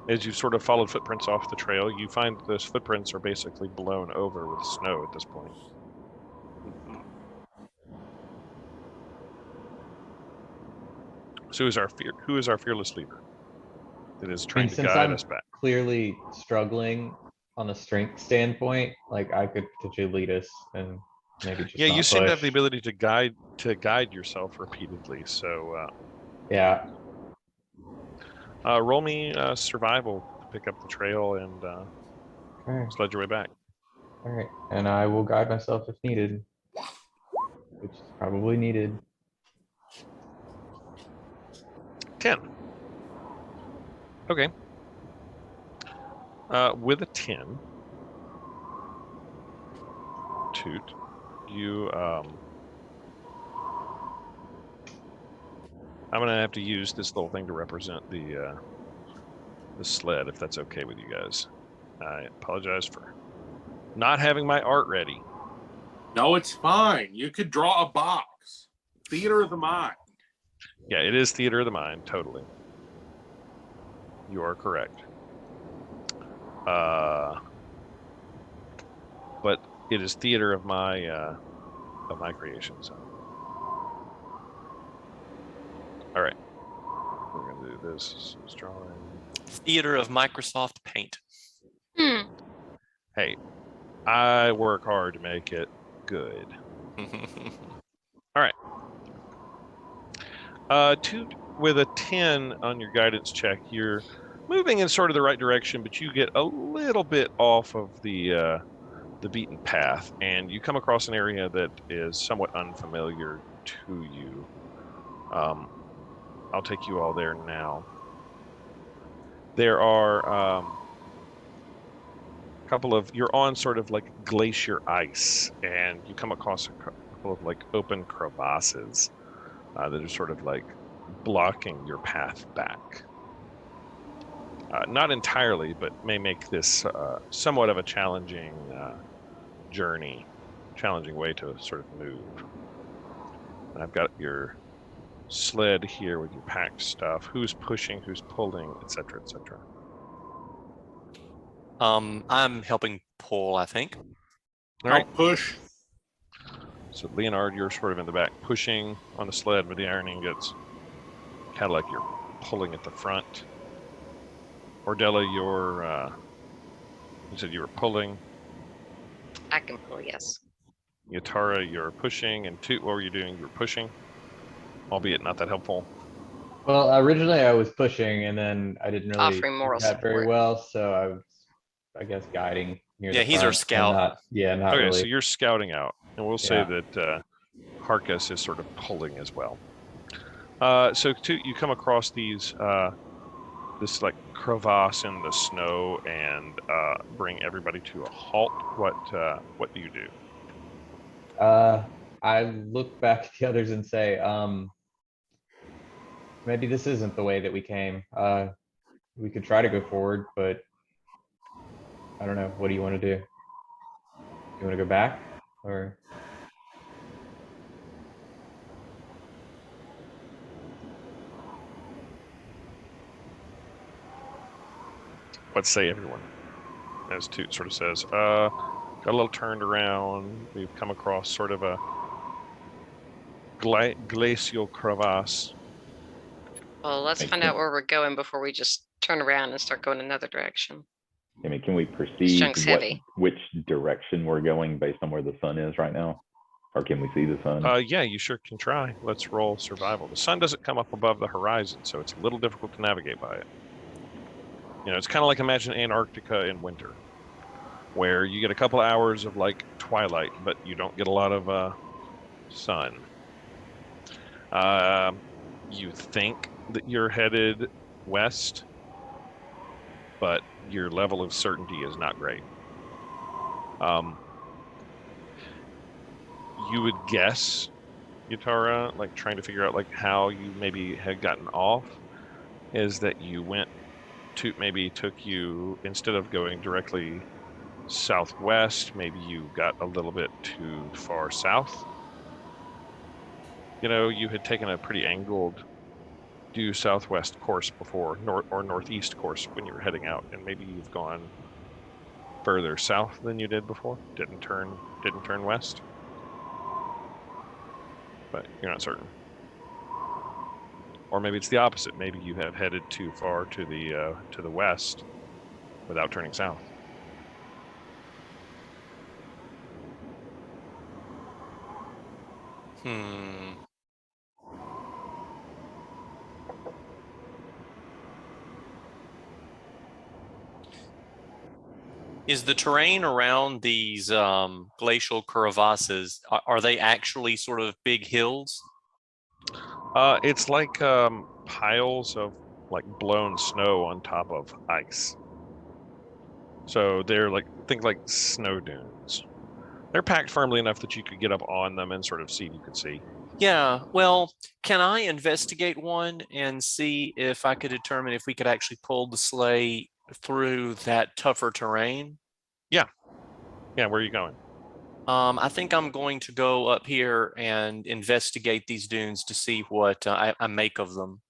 S1: As you sort of followed footprints off the trail, you find those footprints are basically blown over with snow at this point. So who is our fearless leader that is trying to
S6: since
S1: guide
S6: I'm
S1: us back?
S6: clearly struggling on a strength standpoint, like I could potentially lead us and maybe just
S1: Yeah, you
S6: not
S1: seem to have the
S6: push.
S1: ability to guide yourself repeatedly. So
S6: Yeah.
S1: roll me survival to pick up the trail and
S6: Okay.
S1: sled your way back.
S6: All right. And I will guide myself if needed, which is probably needed.
S1: 10. Okay. With a 10, Toot, you I'm gonna have to use this little thing to represent the sled, if that's okay with you guys. I apologize for not having my art ready.
S2: No, it's fine. You could draw a box. Theater of the mind.
S1: Yeah, it is theater of the mind, totally. You are correct. But it is theater of my creation. So, all right, we're gonna do this. This is drawing.
S5: Theater of Microsoft Paint.
S1: Hey, I work hard to make it good. All right. With a 10 on your guidance check, you're moving in sort of the right direction, but you get a little bit off of the beaten path, and you come across an area that is somewhat unfamiliar to you. I'll take you all there now. There are a couple of, you're on sort of like glacier ice, and you come across a couple of like open crevasses that are sort of like blocking your path back. Not entirely, but may make this somewhat of a challenging journey, challenging way to sort of move. And I've got your sled here with your packed stuff. Who's pushing, who's pulling, etc., etc.
S5: I'm helping pull, I think.
S1: All right.
S2: I'll push.
S1: So Leonard, you're sort of in the back pushing on the sled with the iron ingots. Cadillac, you're pulling at the front. Ordella, you said you were pulling.
S3: I can pull, yes.
S1: Yatara, you're pushing. And Toot, what were you doing? You were pushing, albeit not that helpful.
S6: Well, originally I was pushing, and then I didn't really
S3: Offering
S6: do
S3: moral
S6: that very
S3: support.
S6: well, so I was, I guess, guiding near
S5: Yeah,
S6: the
S5: he's our
S6: front and
S5: scout.
S6: not
S1: Okay,
S6: really.
S1: so you're scouting out, and we'll say
S6: Yeah.
S1: that Harkus is sort of pulling as well. So Toot, you come across these this like crevasse in the snow and bring everybody to a halt. What do you do?
S6: I look back at the others and say, maybe this isn't the way that we came. We could try to go forward, but I don't know. What do you want to do? You want to go back, or?
S1: Let's say everyone, as Toot sort of says, got a little turned around. We've come across sort of a glacial crevasse.
S3: Well, let's find out where we're going before we just turn around and start going another direction.
S4: I mean, can we perceive
S3: junk's heavy.
S4: which direction we're going based on where the sun is right now? Or can we see the sun?
S1: Yeah, you sure can try. Let's roll survival. The sun doesn't come up above the horizon, so it's a little difficult to navigate by it. You know, it's kind of like imagine Antarctica in winter, where you get a couple hours of like twilight, but you don't get a lot of sun. You think that you're headed west, but your level of certainty is not great. You would guess, Yatara, like trying to figure out like how you maybe had gotten off, is that you went to, maybe took you, instead of going directly southwest, maybe you got a little bit too far south. You know, you had taken a pretty angled due southwest course before, or northeast course when you were heading out, and maybe you've gone further south than you did before. Didn't turn west, but you're not certain. Or maybe it's the opposite. Maybe you have headed too far to the west without turning south.
S5: Is the terrain around these glacial crevasses, are they actually sort of big hills?
S1: It's like piles of like blown snow on top of ice. So they're like, think like snow dunes. They're packed firmly enough that you could get up on them and sort of see if you could see.
S5: Yeah, well, can I investigate one and see if I could determine if we could actually pull the sleigh through that tougher terrain?
S1: Yeah, where are you going?
S5: I think I'm going to go up here and investigate these dunes to see what I make of them.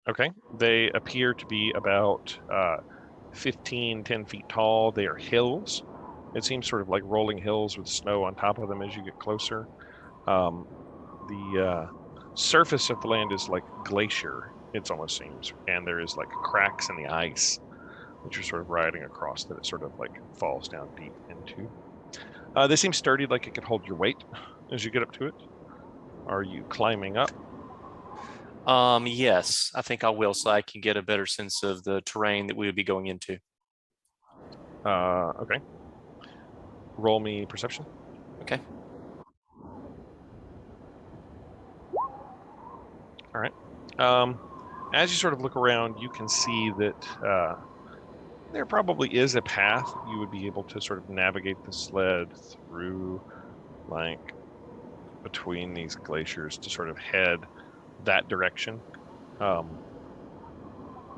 S1: Okay, they appear to be about 10 feet tall. They are hills. It seems sort of like rolling hills with snow on top of them as you get closer. The surface of the land is like glacier, it almost seems, and there is like cracks in the ice that you're sort of riding across that it sort of like falls down deep into. They seem sturdy, like it could hold your weight as you get up to it. Are you climbing up?
S5: Yes, I think I will, so I can get a better sense of the terrain that we would be going into.
S1: Okay. Roll me perception.
S5: Okay.
S1: All right. As you sort of look around, you can see that there probably is a path you would be able to sort of navigate the sled through, like between these glaciers to sort of head that direction.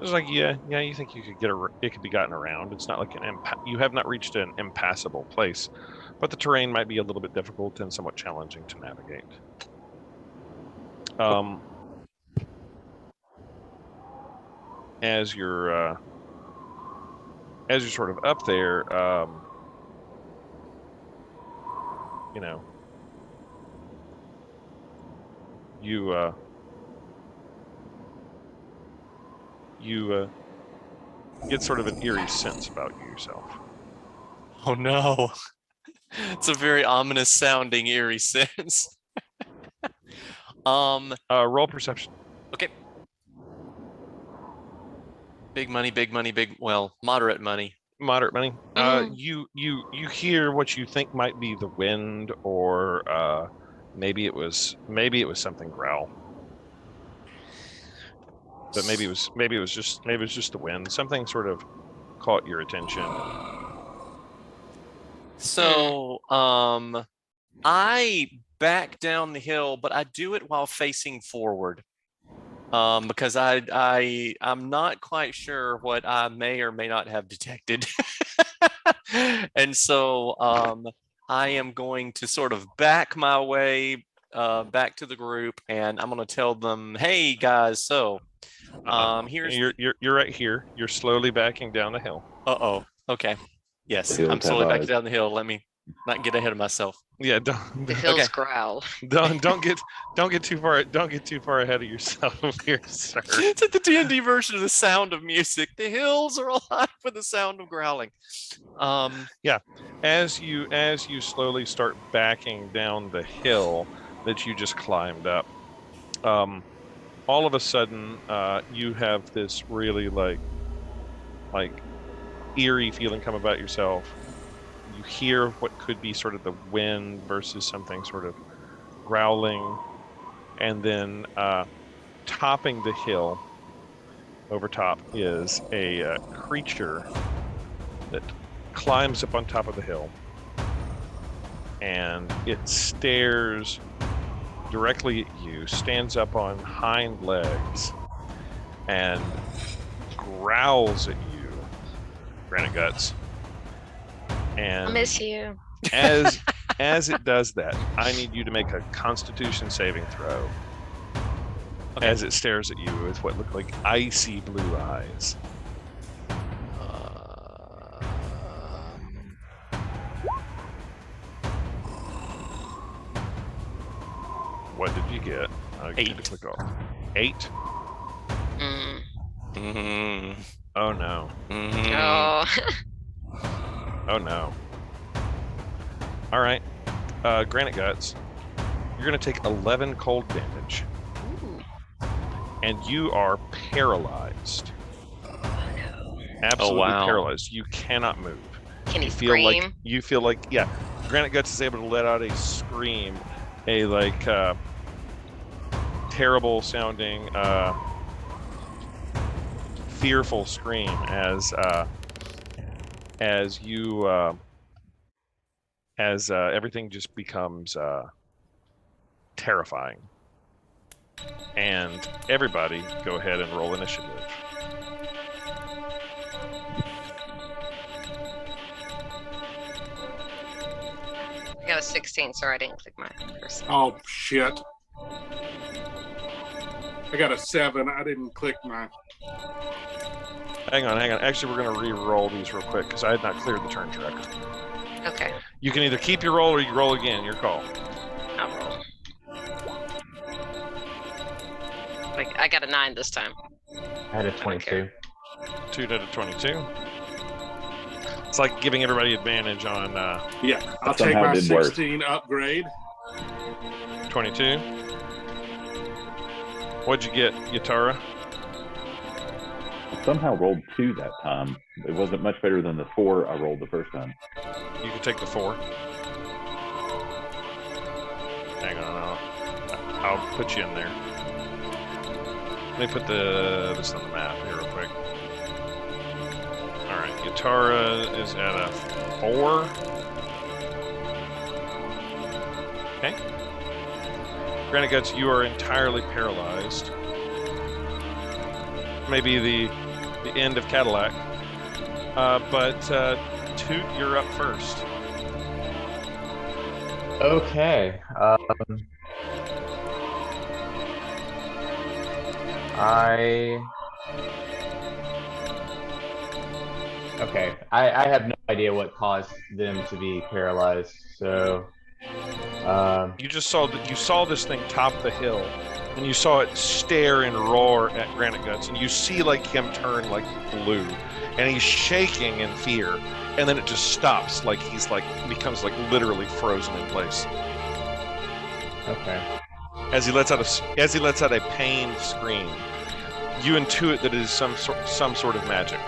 S1: It's like, yeah, you think you could it could be gotten around. It's not like you have not reached an impassable place, but the terrain might be a little bit difficult and somewhat challenging to navigate. As you're sort of up there, you know, you get sort of an eerie sense about yourself.
S5: Oh no. It's a very ominous sounding eerie sense.
S1: Roll perception.
S5: Okay. Big money, well, moderate money.
S1: Moderate money. You hear what you think might be the wind, or maybe it was something growl. But maybe it was just the wind. Something sort of caught your attention.
S5: So, I back down the hill, but I do it while facing forward. Because I'm not quite sure what I may or may not have detected. And so I am going to sort of back my way back to the group, and I'm going to tell them, hey guys, so here's
S1: you're right here. You're slowly backing down the hill.
S5: Uh-oh. Okay. Yes,
S4: The hills
S5: I'm slowly
S4: have
S5: backing
S4: eyes.
S5: down the hill. Let me not get ahead of myself.
S1: Yeah,
S3: The
S1: don't
S3: hills
S5: Okay.
S3: growl.
S1: don't get too far ahead of yourself here, sir.
S5: It's like the D&D version of The Sound of Music. The hills are alive with the sound of growling.
S1: As you slowly start backing down the hill that you just climbed up, all of a sudden you have this really like eerie feeling come about yourself. You hear what could be sort of the wind versus something sort of growling, and then topping the hill over top is a creature that climbs up on top of the hill, and it stares directly at you, stands up on hind legs, and growls at you, Granite Guts.
S3: I
S1: And
S3: miss you.
S1: as it does that, I need you to make a Constitution saving throw.
S5: Okay.
S1: As it stares at you with what look like icy blue eyes. What did you get? I'll get you to
S5: 8.
S1: click off. 8?
S3: Mm.
S5: Mm-hmm.
S1: Oh no.
S5: Mm-hmm.
S3: Oh.
S1: Oh no. All right. Granite Guts, you're going to take 11 cold damage,
S3: Ooh.
S1: and you are paralyzed. Absolutely
S5: wow.
S1: paralyzed. You cannot move.
S3: Can he
S1: You
S3: scream?
S1: feel like yeah. Granite Guts is able to let out a scream, a terrible sounding, fearful scream as everything just becomes terrifying. And everybody, go ahead and roll initiative.
S3: I got a 16, sorry I didn't click my person.
S2: Oh shit. I got a 7. I didn't click mine.
S1: Hang on. Actually, we're going to re-roll these real quick because I had not cleared the turn tracker.
S3: Okay,
S1: You can either keep your roll or you roll again. Your call.
S3: I'll roll. Like, I got a 9 this time.
S6: I had a
S3: don't
S6: 22.
S3: care.
S1: 2 to 22. It's like giving everybody advantage on
S2: Yeah, I'll
S4: That
S2: take
S4: somehow
S2: my
S4: did worse.
S2: 16 upgrade.
S1: 22. What'd you get, Yatara?
S4: I somehow rolled 2 that time. It wasn't much better than the 4 I rolled the first time.
S1: You can take the 4. Hang on, I'll put you in there. Let me put this on the map here real quick. All right, Yatara is at a 4. Okay. Granite Guts, you are entirely paralyzed. Maybe the end of Cadillac. But Toot, you're up first.
S6: Okay. I have no idea what caused them to be paralyzed, so
S1: You just saw that. You saw this thing top the hill, and you saw it stare and roar at Granite Guts, and you see like him turn like blue, and he's shaking in fear, and then it just stops, like he's like becomes like literally frozen in place
S6: Okay.
S1: as he lets out a pained scream. You intuit that it is some sort of magic.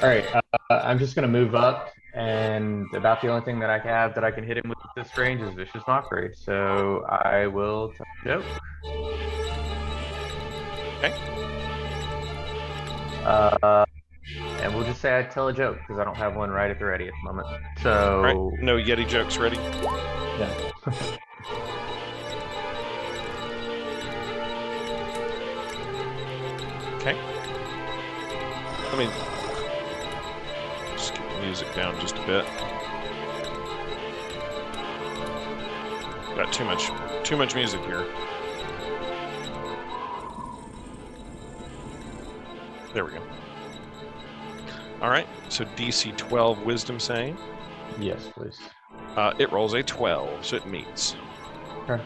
S6: All right. I'm just gonna move up, and about the only thing that I have that I can hit him with this range is Vicious Mockery. So I will tell a joke.
S1: Okay.
S6: And we'll just say I tell a joke because I don't have one right at the ready at the moment. So
S1: Right. No Yeti jokes ready.
S6: yeah.
S1: Okay. Let me just get the music down just a bit. Got too much music here. There we go. All right. So DC 12 Wisdom save.
S6: Yes, please.
S1: It rolls a 12, so it meets.
S6: Okay.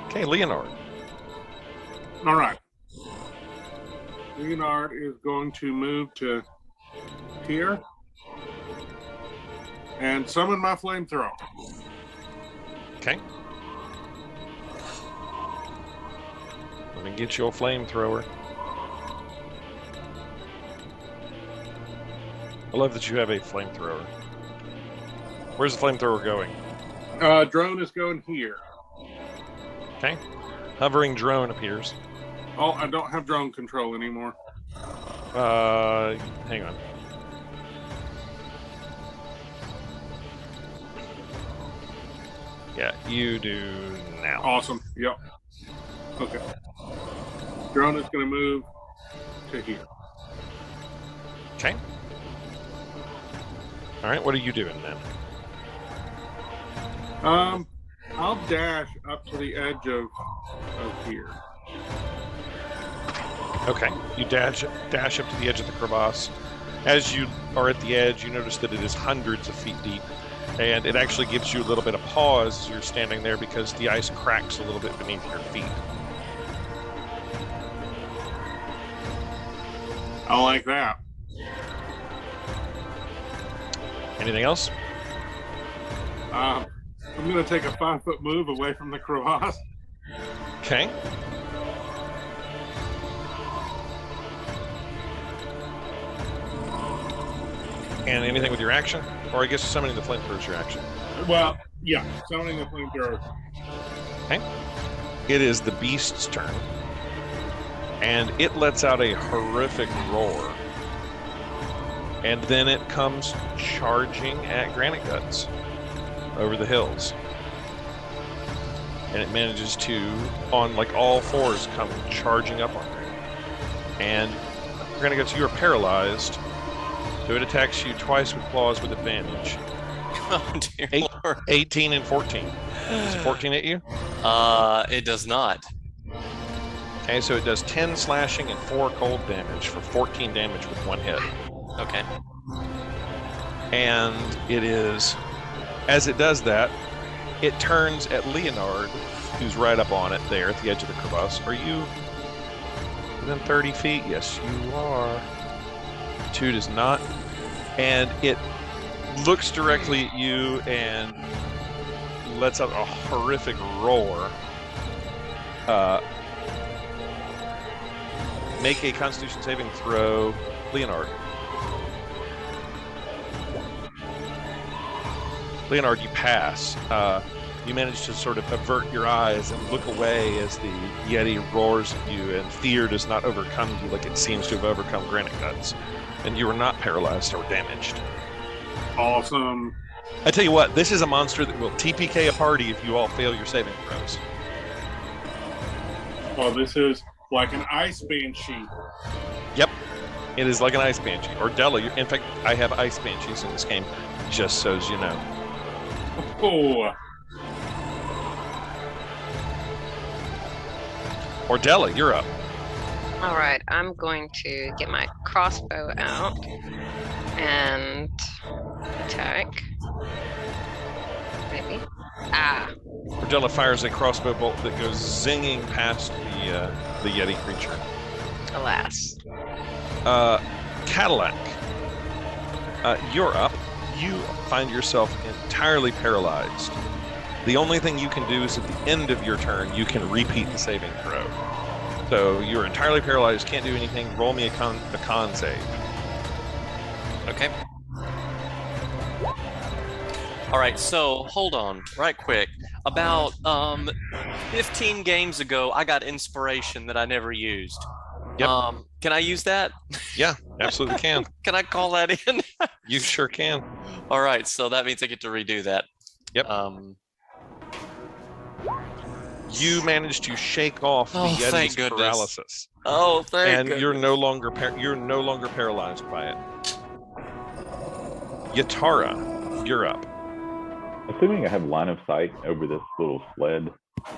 S1: Okay, Leonard.
S2: All right. Leonard is going to move to here and summon my flamethrower.
S1: Okay. Let me get you a flamethrower. I love that you have a flamethrower. Where's the flamethrower going?
S2: Drone is going here.
S1: Okay. Hovering drone appears.
S2: Oh, I don't have drone control anymore.
S1: Hang on. Yeah, you do now.
S2: Awesome. Yep. Okay. Drone is going to move to here.
S1: Okay. All right, what are you doing then?
S2: I'll dash up to the edge of here.
S1: Okay, you dash up to the edge of the crevasse. As you are at the edge, you notice that it is hundreds of feet deep, and it actually gives you a little bit of pause as you're standing there because the ice cracks a little bit beneath your feet.
S2: I like that.
S1: Anything else?
S2: I'm going to take a 5-foot move away from the crevasse.
S1: Okay. And anything with your action? Or I guess summoning the flamethrower is your action.
S2: Well, yeah, summoning the flamethrower.
S1: Okay. It is the beast's turn. And it lets out a horrific roar. And then it comes charging at Granite Guts over the hills. And it manages to, on like all fours, come charging up on her. And Granite Guts, you are paralyzed. So it attacks you twice with claws with advantage.
S5: Oh dear Lord.
S1: 18 and 14. Does 14 hit you?
S5: It does not.
S1: Okay, so it does 10 slashing and 4 cold damage for 14 damage with one hit.
S5: Okay.
S1: And it is, as it does that, it turns at Leonard, who's right up on it there at the edge of the crevasse. Are you within 30 feet? Yes, you are. 2 does not. And it looks directly at you and lets out a horrific roar. Make a Constitution saving throw, Leonard. Leonard, you pass. You manage to sort of avert your eyes and look away as the Yeti roars at you, and fear does not overcome you like it seems to have overcome Granite Guts. And you are not paralyzed or damaged.
S2: Awesome.
S1: I tell you what, this is a monster that will TPK a party if you all fail your saving throws.
S2: Well, this is like an ice banshee.
S1: Yep, it is like an ice banshee. Or Della. In fact, I have ice banshees in this game, just so as you know.
S2: Oh.
S1: Or Della, you're up.
S3: All right, I'm going to get my crossbow out and attack. Maybe. Ah,
S1: Ardella fires a crossbow bolt that goes zinging past the Yeti creature.
S3: alas.
S1: Cadillac, you're up. You find yourself entirely paralyzed. The only thing you can do is at the end of your turn, you can repeat the saving throw. So you're entirely paralyzed, can't do anything. Roll me a con save.
S5: Okay. All right, so hold on right quick. About 15 games ago, I got inspiration that I never used.
S1: Yep.
S5: Can I use that?
S1: Yeah, absolutely can.
S5: Can I call that in?
S1: You sure can.
S5: All right, so that means I get to redo that.
S1: Yep. You managed to shake off the
S5: thank
S1: Yeti's
S5: goodness.
S1: paralysis,
S5: Oh, thank
S1: and
S5: goodness.
S1: you're no longer paralyzed by it. Yatara, you're up.
S4: Assuming I have line of sight over this little sled.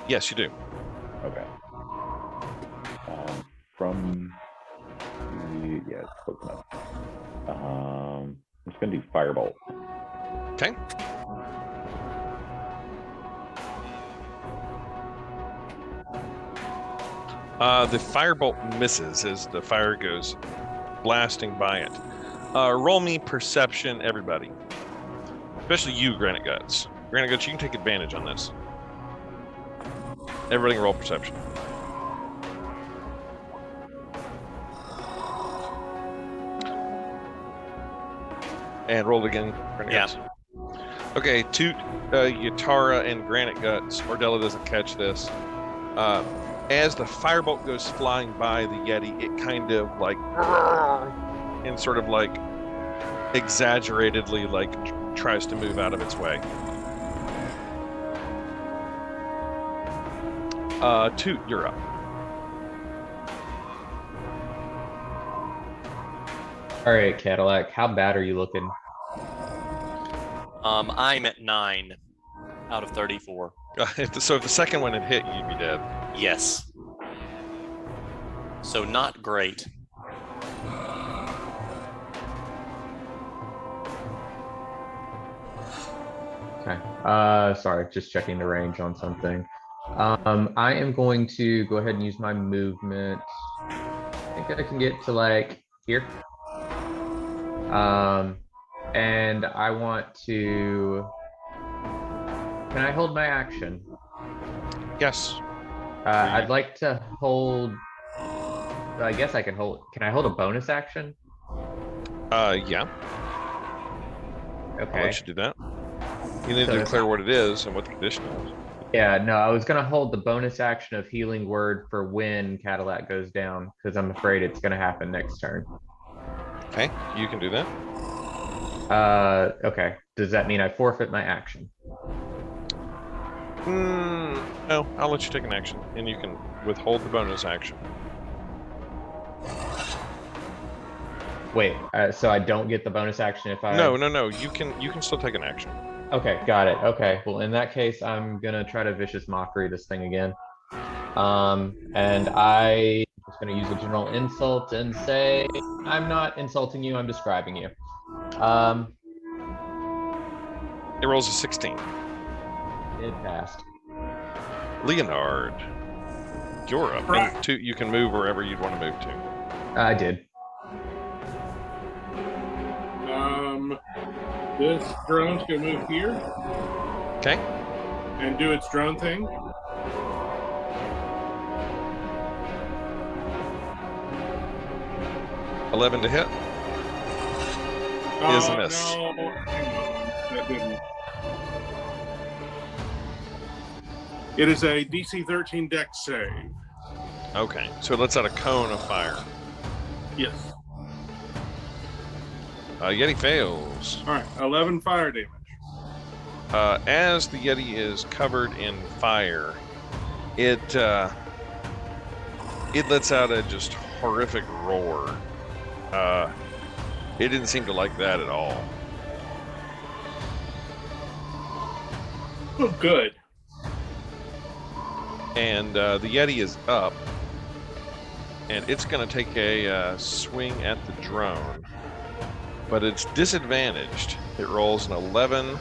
S1: Yes, you do.
S4: Okay. From yeah, it's close enough. I'm just gonna do firebolt.
S1: Okay. The firebolt misses as the fire goes blasting by it. Roll me perception, everybody. Especially you, Granite Guts. Granite Guts, you can take advantage on this. Everybody can roll perception. And roll again, Granite Guts. Okay, Toot, Yatara, and Granite Guts. Ardella doesn't catch this. As the firebolt goes flying by the Yeti, it kind of like, and sort of like exaggeratedly like tries to move out of its way. Toot, you're up.
S6: All right, Cadillac, how bad are you looking?
S5: I'm at 9 out of 34.
S1: So if the second one had hit, you'd be dead.
S5: Yes. So not great.
S6: Okay. Sorry, just checking the range on something. I am going to go ahead and use my movement. I think I can get to like here. And I want to. Can I hold my action?
S1: Yes.
S6: I'd like to hold. I guess I can hold. Can I hold a bonus action?
S1: Yeah. I'll
S6: Okay.
S1: let you do that. You need
S6: So
S1: to
S6: it's-
S1: declare what it is and what the condition is.
S6: Yeah, no, I was gonna hold the bonus action of healing word for when Cadillac goes down, because I'm afraid it's gonna happen next turn.
S1: Okay, you can do that.
S6: Okay. Does that mean I forfeit my action?
S1: No, I'll let you take an action, and you can withhold the bonus action.
S6: Wait, so I don't get the bonus action if I.
S1: No. You can still take an action.
S6: Okay, got it. Okay, well, in that case, I'm gonna try to vicious mockery this thing again. And I was gonna use a general insult and say, I'm not insulting you, I'm describing you.
S1: It rolls a 16.
S6: It passed.
S1: Leonard, you're up.
S2: Right.
S1: And you can move wherever you'd want to move to.
S6: I did.
S2: This drone's gonna move here
S1: Okay.
S2: and do its drone thing.
S1: $11 to hit. Is a miss.
S2: No, hang on. That didn't. It is a DC 13 Dex save.
S1: Okay, so it lets out a cone of fire.
S2: Yes.
S1: Yeti fails.
S2: All right. 11 fire damage.
S1: As the Yeti is covered in fire, it lets out a just horrific roar. It didn't seem to like that at all.
S2: Oh, good.
S1: And the Yeti is up, and it's going to take a swing at the drone, but it's disadvantaged. It rolls an 11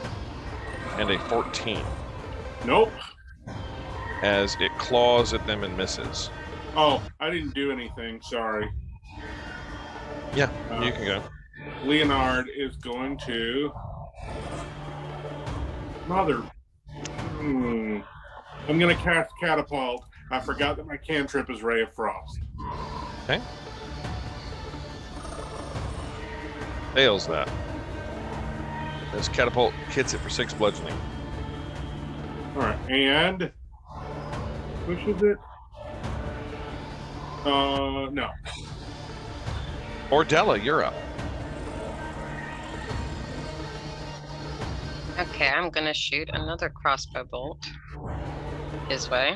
S1: and a 14
S2: Nope.
S1: as it claws at them and misses.
S2: Oh, I didn't do anything. Sorry.
S1: Yeah, you can go.
S2: Leonard is going to. Mother. I'm going to cast Catapult. I forgot that my cantrip is Ray of Frost.
S1: Okay. Fails that. As Catapult hits it for 6 bludgeoning.
S2: All right, and pushes it. No.
S1: Ordella, you're up.
S3: Okay, I'm gonna shoot another crossbow bolt his way.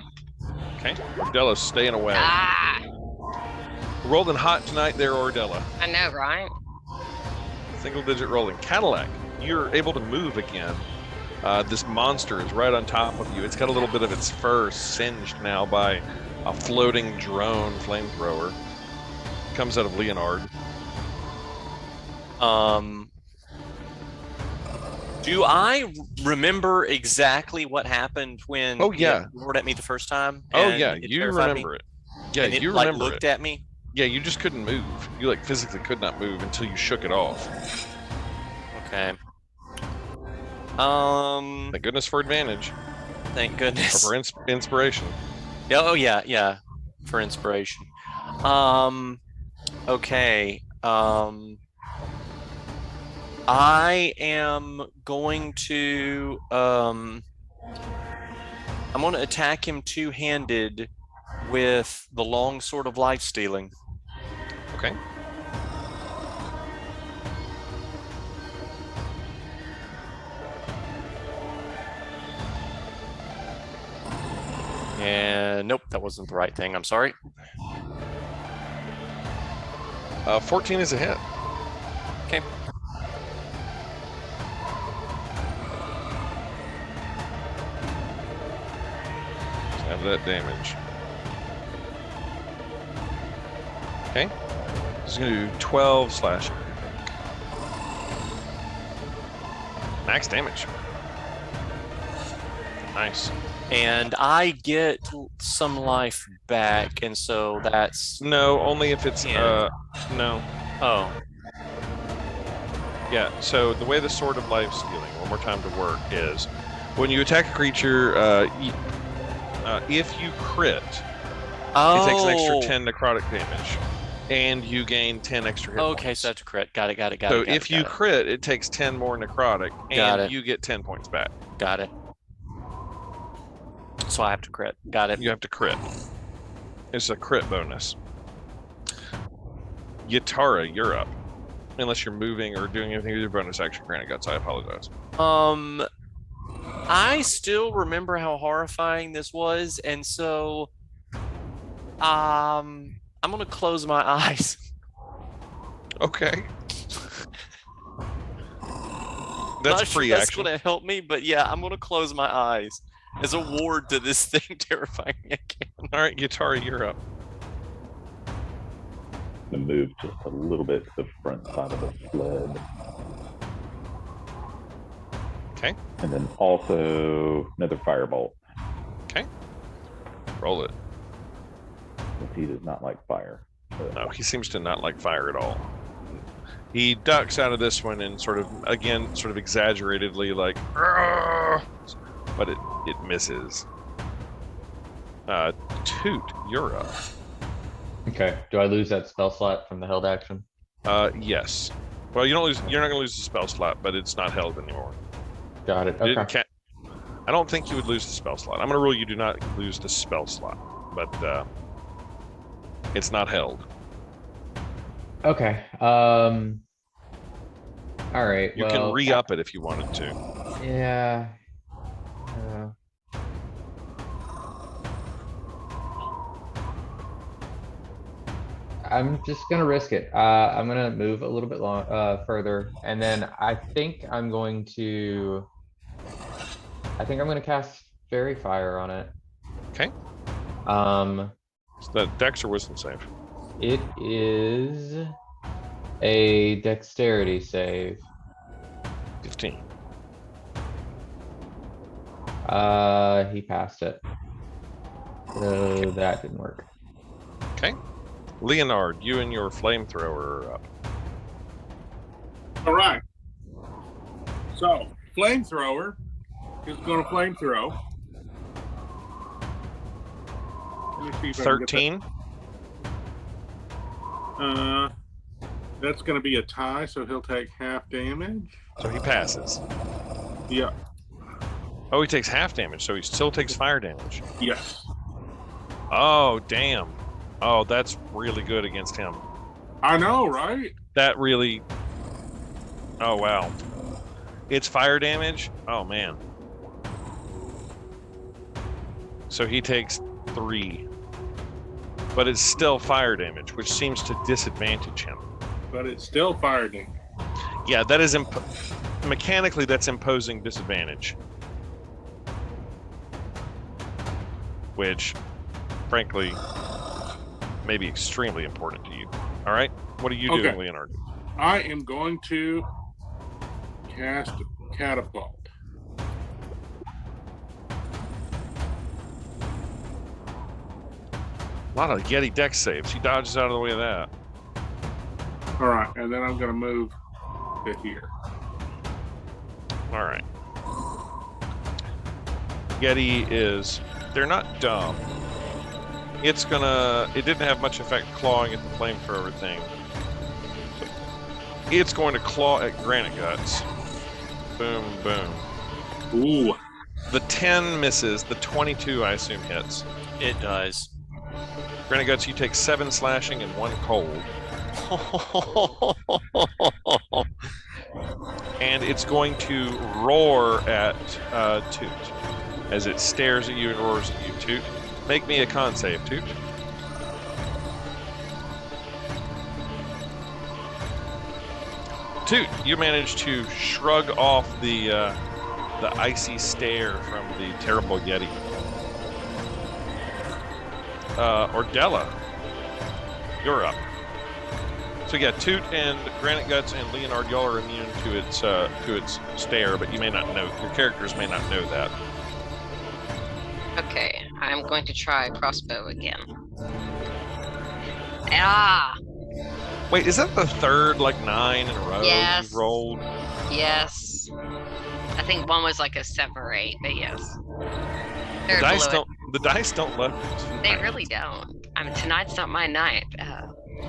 S1: Okay. Ordella's staying away.
S3: Ah,
S1: Rolling hot tonight there, Ordella.
S3: I know, right?
S1: Single digit rolling. Cadillac, you're able to move again. This monster is right on top of you. It's got a little bit of its fur singed now by a floating drone flamethrower. Comes out of Leonard.
S5: Do I remember exactly what happened when
S1: Oh, yeah.
S5: you roared at me the first time?
S1: Oh
S5: and
S1: yeah,
S5: it
S1: you
S5: terrified
S1: remember
S5: me?
S1: it. Yeah,
S5: And it,
S1: you
S5: like,
S1: remember
S5: looked
S1: it.
S5: at me.
S1: Yeah, you just couldn't move. You like physically could not move until you shook it off.
S5: Okay.
S1: Thank goodness for advantage
S5: Thank
S1: or
S5: goodness.
S1: for inspiration.
S5: Yeah, oh yeah, for inspiration. Okay. I am going to I'm going to attack him two-handed with the long sword of life stealing.
S1: Okay.
S5: And nope, that wasn't the right thing. I'm sorry.
S1: 14 is a hit.
S5: Okay.
S1: Have that damage. Okay. Just gonna do 12 slashing. Max damage. Nice.
S5: And I get some life back, and so that's
S1: No, only if it's
S5: Yeah.
S1: no.
S5: oh.
S1: Yeah, so the way the Sword of Life Stealing, one more time to work, is when you attack a creature, if you crit, it takes an extra 10 necrotic damage, and you gain 10 extra hit
S5: Okay,
S1: points.
S5: so that's a crit. Got it.
S1: So if you crit, it takes 10 more necrotic,
S5: Got
S1: and
S5: it.
S1: you get 10 points back.
S5: Got it. So I have to crit. Got it.
S1: You have to crit. It's a crit bonus. Yatara, you're up. Unless you're moving or doing anything with your bonus action, granted guts, I apologize.
S5: I still remember how horrifying this was, and so I'm gonna close my eyes.
S1: Okay.
S5: Not
S1: That's
S5: sure
S1: free
S5: that's
S1: action.
S5: gonna help me, but yeah, I'm gonna close my eyes as a ward to this thing terrifying me again.
S1: All right, Yatara, you're up.
S4: To move just a little bit to the front side of the sled.
S1: Okay.
S4: And then also another firebolt.
S1: Okay. Roll it.
S4: Since he does not like fire. So
S1: No, he seems to not like fire at all. He ducks out of this one and sort of, again, sort of exaggeratedly like, "Argh!" But it misses. Toot, you're up.
S6: Okay. Do I lose that spell slot from the held action?
S1: Yes. Well, you don't lose. You're not going to lose the spell slot, but it's not held anymore.
S6: Got it.
S1: You didn't
S6: Okay.
S1: I don't think you would lose the spell slot. I'm going to rule you do not lose the spell slot, but it's not held.
S6: Okay. All right.
S1: You can re-up it if you wanted to.
S6: Yeah. I'm just gonna risk it. I'm gonna move a little bit further, and then I think I'm going to cast Fairy Fire on it.
S1: Okay.
S6: Um,
S1: Is that Dex or Wisdom save?
S6: It is a dexterity save.
S1: 15.
S6: He passed it. So that didn't work.
S1: Okay. Leonard, you and your flamethrower are up.
S2: All right. So, flamethrower is going to flamethrow. Let me see if I can get
S1: 13.
S2: that. That's going to be a tie, so he'll take half damage.
S1: So he passes.
S2: Yeah.
S1: Oh, he takes half damage, so he still takes fire damage.
S2: Yes.
S1: Oh, damn. Oh, that's really good against him.
S2: I know, right?
S1: That really... Oh, wow. It's fire damage? Oh, man. So he takes 3. But it's still fire damage, which seems to disadvantage him.
S2: But it's still fire damage.
S1: Yeah, that is... Mechanically, that's imposing disadvantage. Which, frankly, may be extremely important to you. All right? What are you doing, Leonard?
S2: I am going to cast Catapult.
S1: A lot of Yeti dex saves. He dodges out of the way of that.
S2: All right, and then I'm going to move to here.
S1: All right. Yeti is... They're not dumb. It didn't have much effect clawing at the flamethrower thing. It's going to claw at Granite Guts. Boom, boom.
S2: Ooh.
S1: The 10 misses. The 22, I assume, hits.
S5: It does.
S1: Granite Guts, you take 7 slashing and 1 cold. And it's going to roar at Toot. As it stares at you and roars at you, Toot. Make me a con save, Toot. Toot, you managed to shrug off the icy stare from the terrible Yeti. Ordella, you're up. So yeah, Toot and Granite Guts and Leonard, y'all are immune to its stare, but you may not know, your characters may not know that.
S3: Okay, I'm going to try crossbow again. Ah!
S1: Wait, is that the third, 9 in a row
S3: Yes.
S1: you've rolled?
S3: Yes. I think one was like a 7 or 8, but yes. They're
S1: The dice don't love you.
S3: They really don't. Tonight's not my night.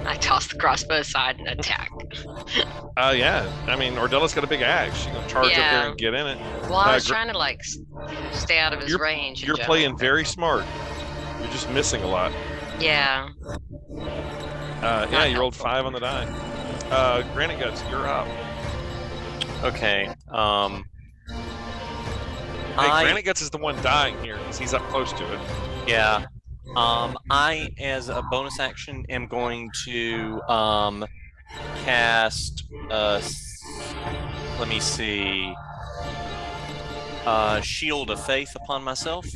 S3: I toss the crossbow aside and attack.
S1: Yeah. I mean, Ordella's got a big axe. She's gonna charge up there and get in it.
S3: Well, I was trying to stay out of his range.
S1: You're playing very smart. You're just missing a lot.
S3: Yeah.
S1: Yeah, you rolled 5 on the die. Granite Guts, you're up.
S5: Okay.
S1: Hey, Granite Guts is the one dying here because he's up close to it.
S5: Yeah. I, as a bonus action, am going to cast. Let me see. Shield of Faith upon myself.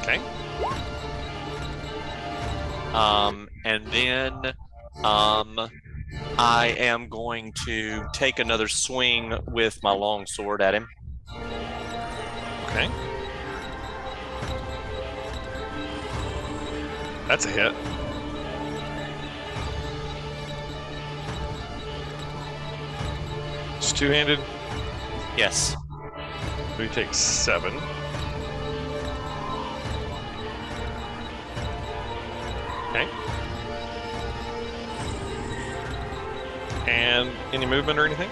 S1: Okay.
S5: And then I am going to take another swing with my longsword at him.
S1: Okay. That's a hit. It's two-handed.
S5: Yes.
S1: So he takes 7. Okay. And any movement or anything?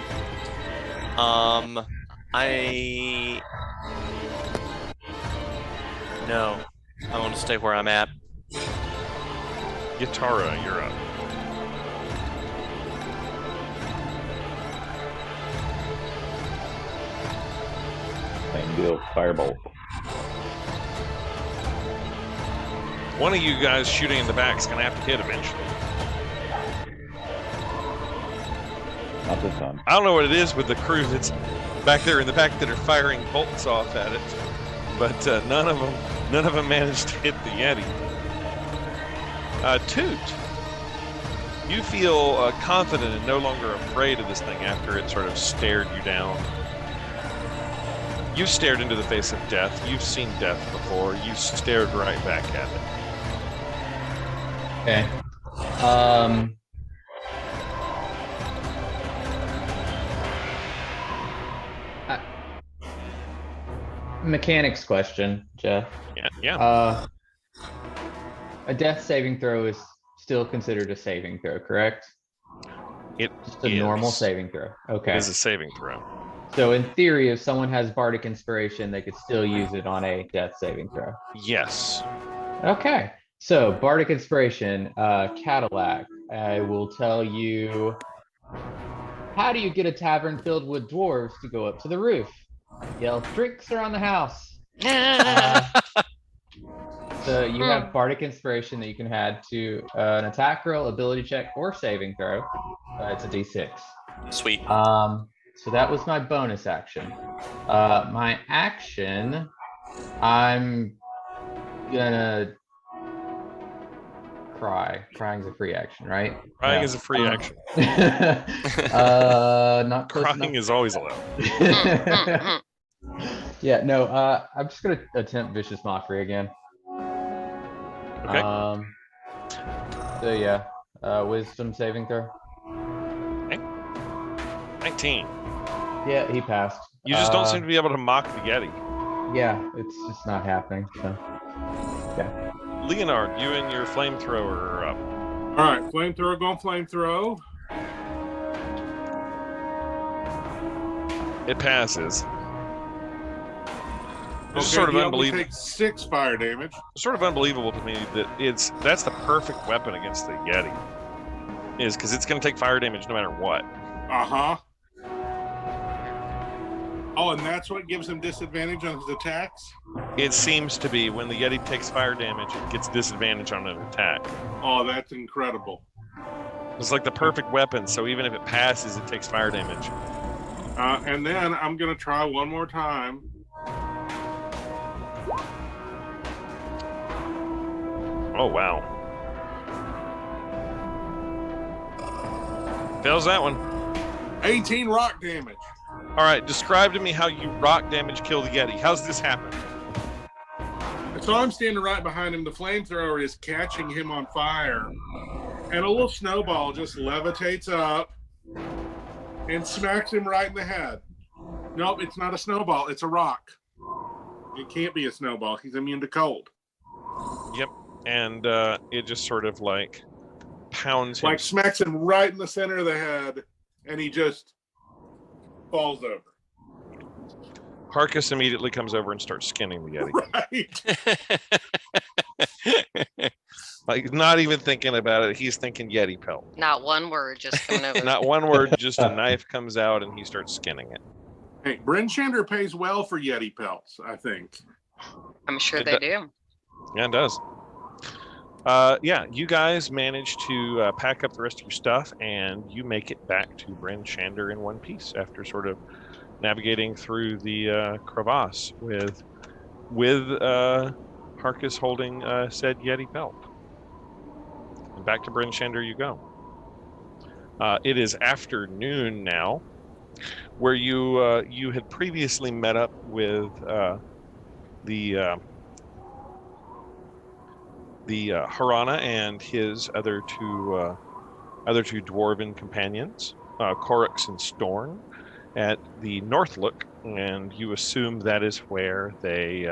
S5: No. I want to stay where I'm at.
S1: Guitarra, you're up.
S4: Same deal, firebolt.
S1: One of you guys shooting in the back is going to have to hit eventually.
S4: Not this time.
S1: I don't know what it is with the crew that's back there in the back that are firing bolts off at it, but none of them managed to hit the Yeti. Toot, You feel confident and no longer afraid of this thing after it sort of stared you down. You've stared into the face of death. You've seen death before. You stared right back at it.
S6: Okay. Mechanics question, Jeff.
S1: Yeah.
S6: A death saving throw is still considered a saving throw, correct? Just a normal saving throw. Okay.
S1: It is a saving throw.
S6: So in theory, if someone has Bardic Inspiration, they could still use it on a death saving throw.
S1: Yes.
S6: Okay. So Bardic Inspiration, Cadillac, I will tell you, how do you get a tavern filled with dwarves to go up to the roof? Yell drinks around the house. So you have Bardic Inspiration that you can add to an attack roll, ability check, or saving throw. It's a D6.
S5: Sweet.
S6: So that was my bonus action. My action, I'm gonna cry. Crying's a free action, right?
S1: Crying is a free action.
S6: Not close
S1: Crying
S6: enough.
S1: is always allowed.
S6: Yeah, no, I'm just gonna attempt Vicious Mockery again.
S1: Okay.
S6: So yeah, Wisdom saving throw.
S1: Okay. 19.
S6: Yeah, he passed.
S1: You just don't seem to be able to mock the Yeti.
S6: Yeah, it's just not happening. So yeah.
S1: Leonard, you and your flamethrower are up.
S2: All right, flamethrower, going flamethrow.
S1: It passes. It's
S2: Okay,
S1: sort of
S2: he only
S1: unbelievable.
S2: takes 6 fire damage.
S1: Sort of unbelievable to me that that's the perfect weapon against the Yeti. Is because it's going to take fire damage no matter what.
S2: Uh-huh. Oh, and that's what gives him disadvantage on his attacks?
S1: It seems to be when the Yeti takes fire damage, it gets disadvantage on an attack.
S2: Oh, that's incredible.
S1: It's like the perfect weapon, so even if it passes, it takes fire damage.
S2: And then I'm going to try one more time.
S1: Oh, wow. Fails that one.
S2: 18 rock damage.
S1: All right, describe to me how you rock damage kill the Yeti. How's this happen?
S2: So I'm standing right behind him. The flamethrower is catching him on fire. And a little snowball just levitates up and smacks him right in the head. Nope, it's not a snowball. It's a rock. It can't be a snowball. He's immune to cold.
S1: Yep. And it just sort of like pounds him.
S2: Like smacks him right in the center of the head. And he just falls over.
S1: Harkus immediately comes over and starts skinning the Yeti.
S2: Right.
S1: Like, not even thinking about it. He's thinking Yeti pelt.
S3: Not one word, just coming over.
S1: Not one word, just a knife comes out and he starts skinning it.
S2: Hey, Bryn Shander pays well for Yeti pelts, I think.
S3: I'm sure they do.
S1: Yeah, it does. Yeah, you guys manage to pack up the rest of your stuff and you make it back to Bryn Shander in one piece after sort of navigating through the crevasse with Harkus holding said Yeti pelt. And back to Bryn Shander you go. It is afternoon now, where you had previously met up with the Harana and his other two dwarven companions, Korux and Storn, at the Northlook, and you assume that is where they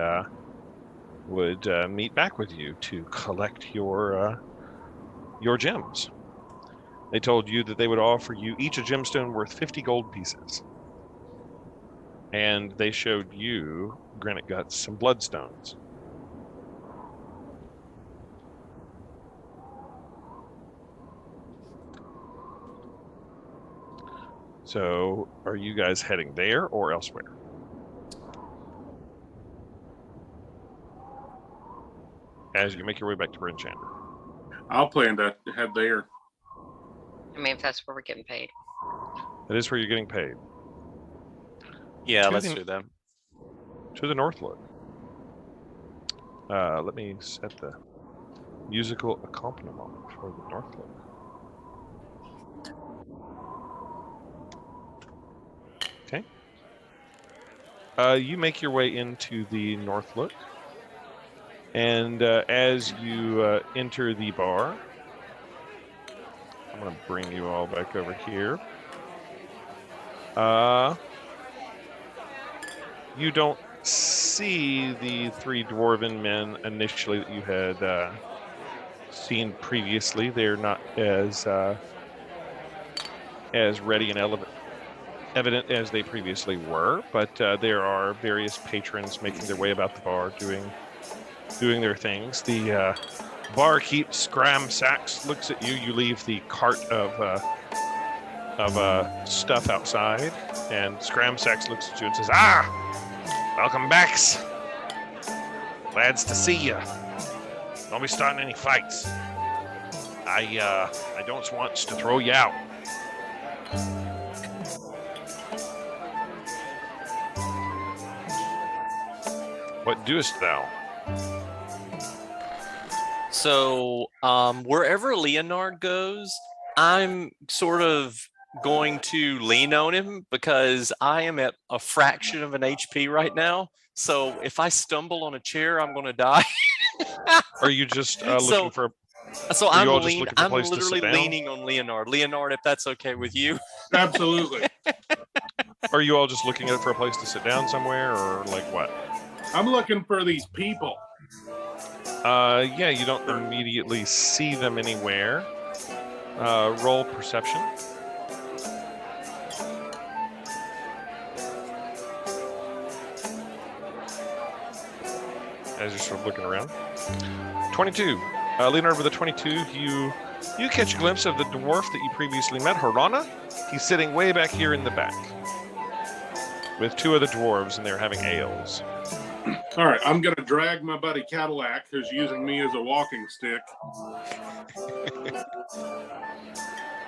S1: would meet back with you to collect your gems. They told you that they would offer you each a gemstone worth 50 gold pieces. And they showed you, Granite Guts, some bloodstones. So, are you guys heading there or elsewhere? As you make your way back to Bryn Shander.
S2: I'll plan to head there.
S3: I mean, if that's where we're getting paid.
S1: That is where you're getting paid.
S5: Yeah,
S1: To
S5: let's
S1: the-
S5: do that.
S1: To the Northlook. Let me set the musical accompaniment for the Northlook. Okay. You make your way into the North Look. And as you enter the bar, I'm going to bring you all back over here. You don't see the three dwarven men initially that you had seen previously. They're not as ready and evident as they previously were, but there are various patrons making their way about the bar, doing their things. The barkeep, Scram Sacks, looks at you. You leave the cart of stuff outside, and Scram Sacks looks at you and says, welcome backs. Glad to see you. Don't be starting any fights. I don't want to throw you out. What doest thou?
S5: So, wherever Leonard goes, I'm sort of going to lean on him because I am at a fraction of an HP right now. So if I stumble on a chair, I'm going to die.
S1: Are you just looking for?
S5: So
S1: I'm
S5: literally leaning on Leonard. Leonard, if that's okay with you.
S2: Absolutely.
S1: Are you all just looking for a place to sit down somewhere, or like what?
S2: I'm looking for these people.
S1: Yeah, you don't immediately see them anywhere. Roll perception. As you're sort of looking around. 22. Leonard with a 22, you catch a glimpse of the dwarf that you previously met, Harana. He's sitting way back here in the back with two other dwarves, and they're having ales.
S2: All right, I'm going to drag my buddy Cadillac, who's using me as a walking stick,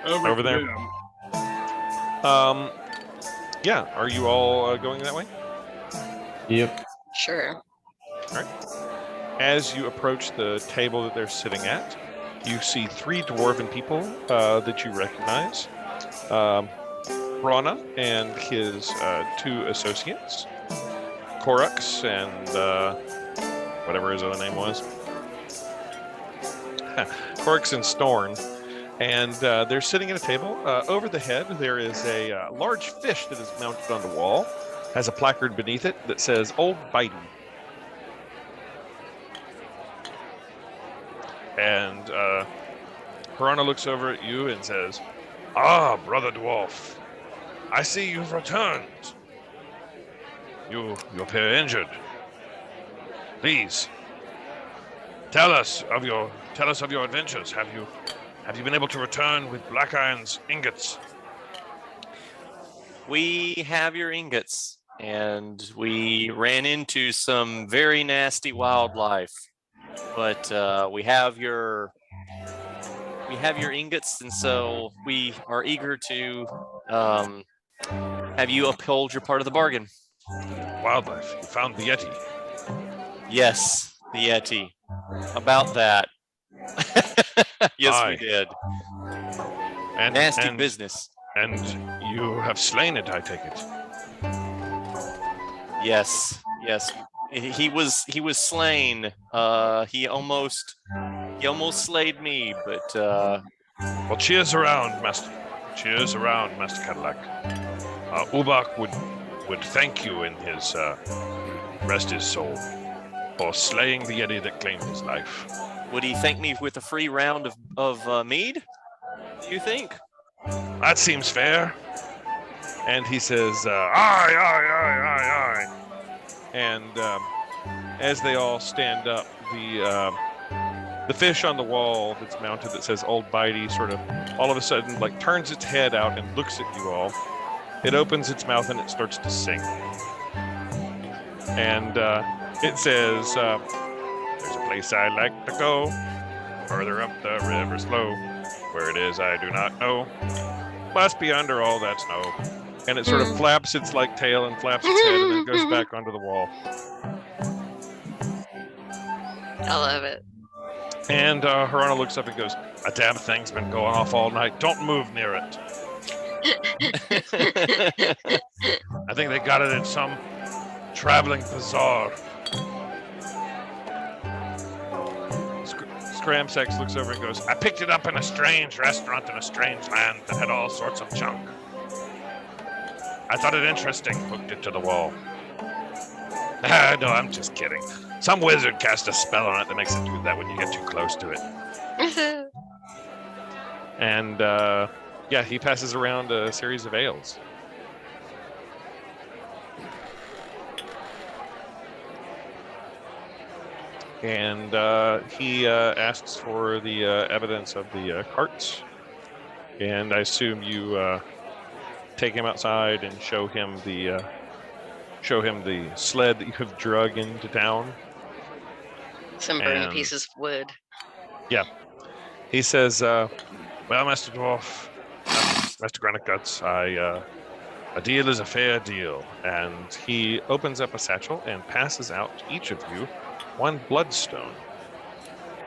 S2: over
S1: there.
S2: them.
S1: Yeah, are you all going that way?
S6: Yep.
S3: Sure.
S1: All right. As you approach the table that they're sitting at, you see three dwarven people that you recognize. Rana and his two associates, Korux and whatever his other name was. Korux and Storn. And they're sitting at a table. Over the head, there is a large fish that is mounted on the wall. Has a placard beneath it that says, Old Bitey. And Harana looks over at you and says, Brother Dwarf, I see you've returned. You appear injured. Please, tell us of your adventures. Have you been able to return with Black Iron's ingots?
S5: We have your ingots, and we ran into some very nasty wildlife. But we have your ingots, and so we are eager to have you uphold your part of the bargain.
S1: Wildlife. You found the Yeti.
S5: Yes, the Yeti. About that. Yes, we did.
S1: And
S5: nasty business.
S1: And you have slain it, I take it.
S5: Yes. He was slain. He almost slayed me, but
S1: well, cheers around, Master. Cheers around, Master Cadillac. Ubak would thank you in his rest his soul for slaying the Yeti that claimed his life.
S5: Would he thank me with a free round of mead? Do you think?
S1: That seems fair. And he says, aye. And as they all stand up, the fish on the wall that's mounted that says Old Bitey sort of all of a sudden like turns its head out and looks at you all. It opens its mouth and it starts to sing. And it says, there's a place I like to go, further up the river slow. Where it is I do not know. Must be under all that snow. And it sort of flaps its like tail and flaps its head and then goes back onto the wall.
S3: I love it.
S1: And Harana looks up and goes, a damn thing's been going off all night. Don't move near it. I think they got it in some traveling bazaar. Scramsex looks over and goes, I picked it up in a strange restaurant in a strange land that had all sorts of junk. I thought it interesting, hooked it to the wall. No, I'm just kidding. Some wizard cast a spell on it that makes it do that when you get too close to it. And yeah, he passes around a series of ales. And he asks for the evidence of the carts. And I assume you take him outside and show him the sled that you have drug into town.
S3: Some burning pieces of wood.
S1: Yeah. He says, well, Master Dwarf, Master Granite Guts, a deal is a fair deal. And he opens up a satchel and passes out to each of you one bloodstone,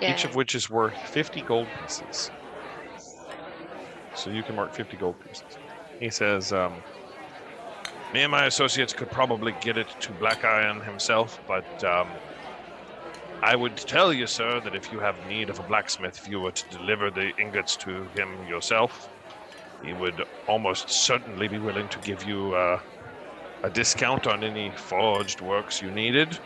S1: each of which is worth 50 gold pieces. So you can mark 50 gold pieces. He says, me and my associates could probably get it to Black Iron himself, but I would tell you, sir, that if you have need of a blacksmith, if you were to deliver the ingots to him yourself, he would almost certainly be willing to give you a discount on any forged works you needed.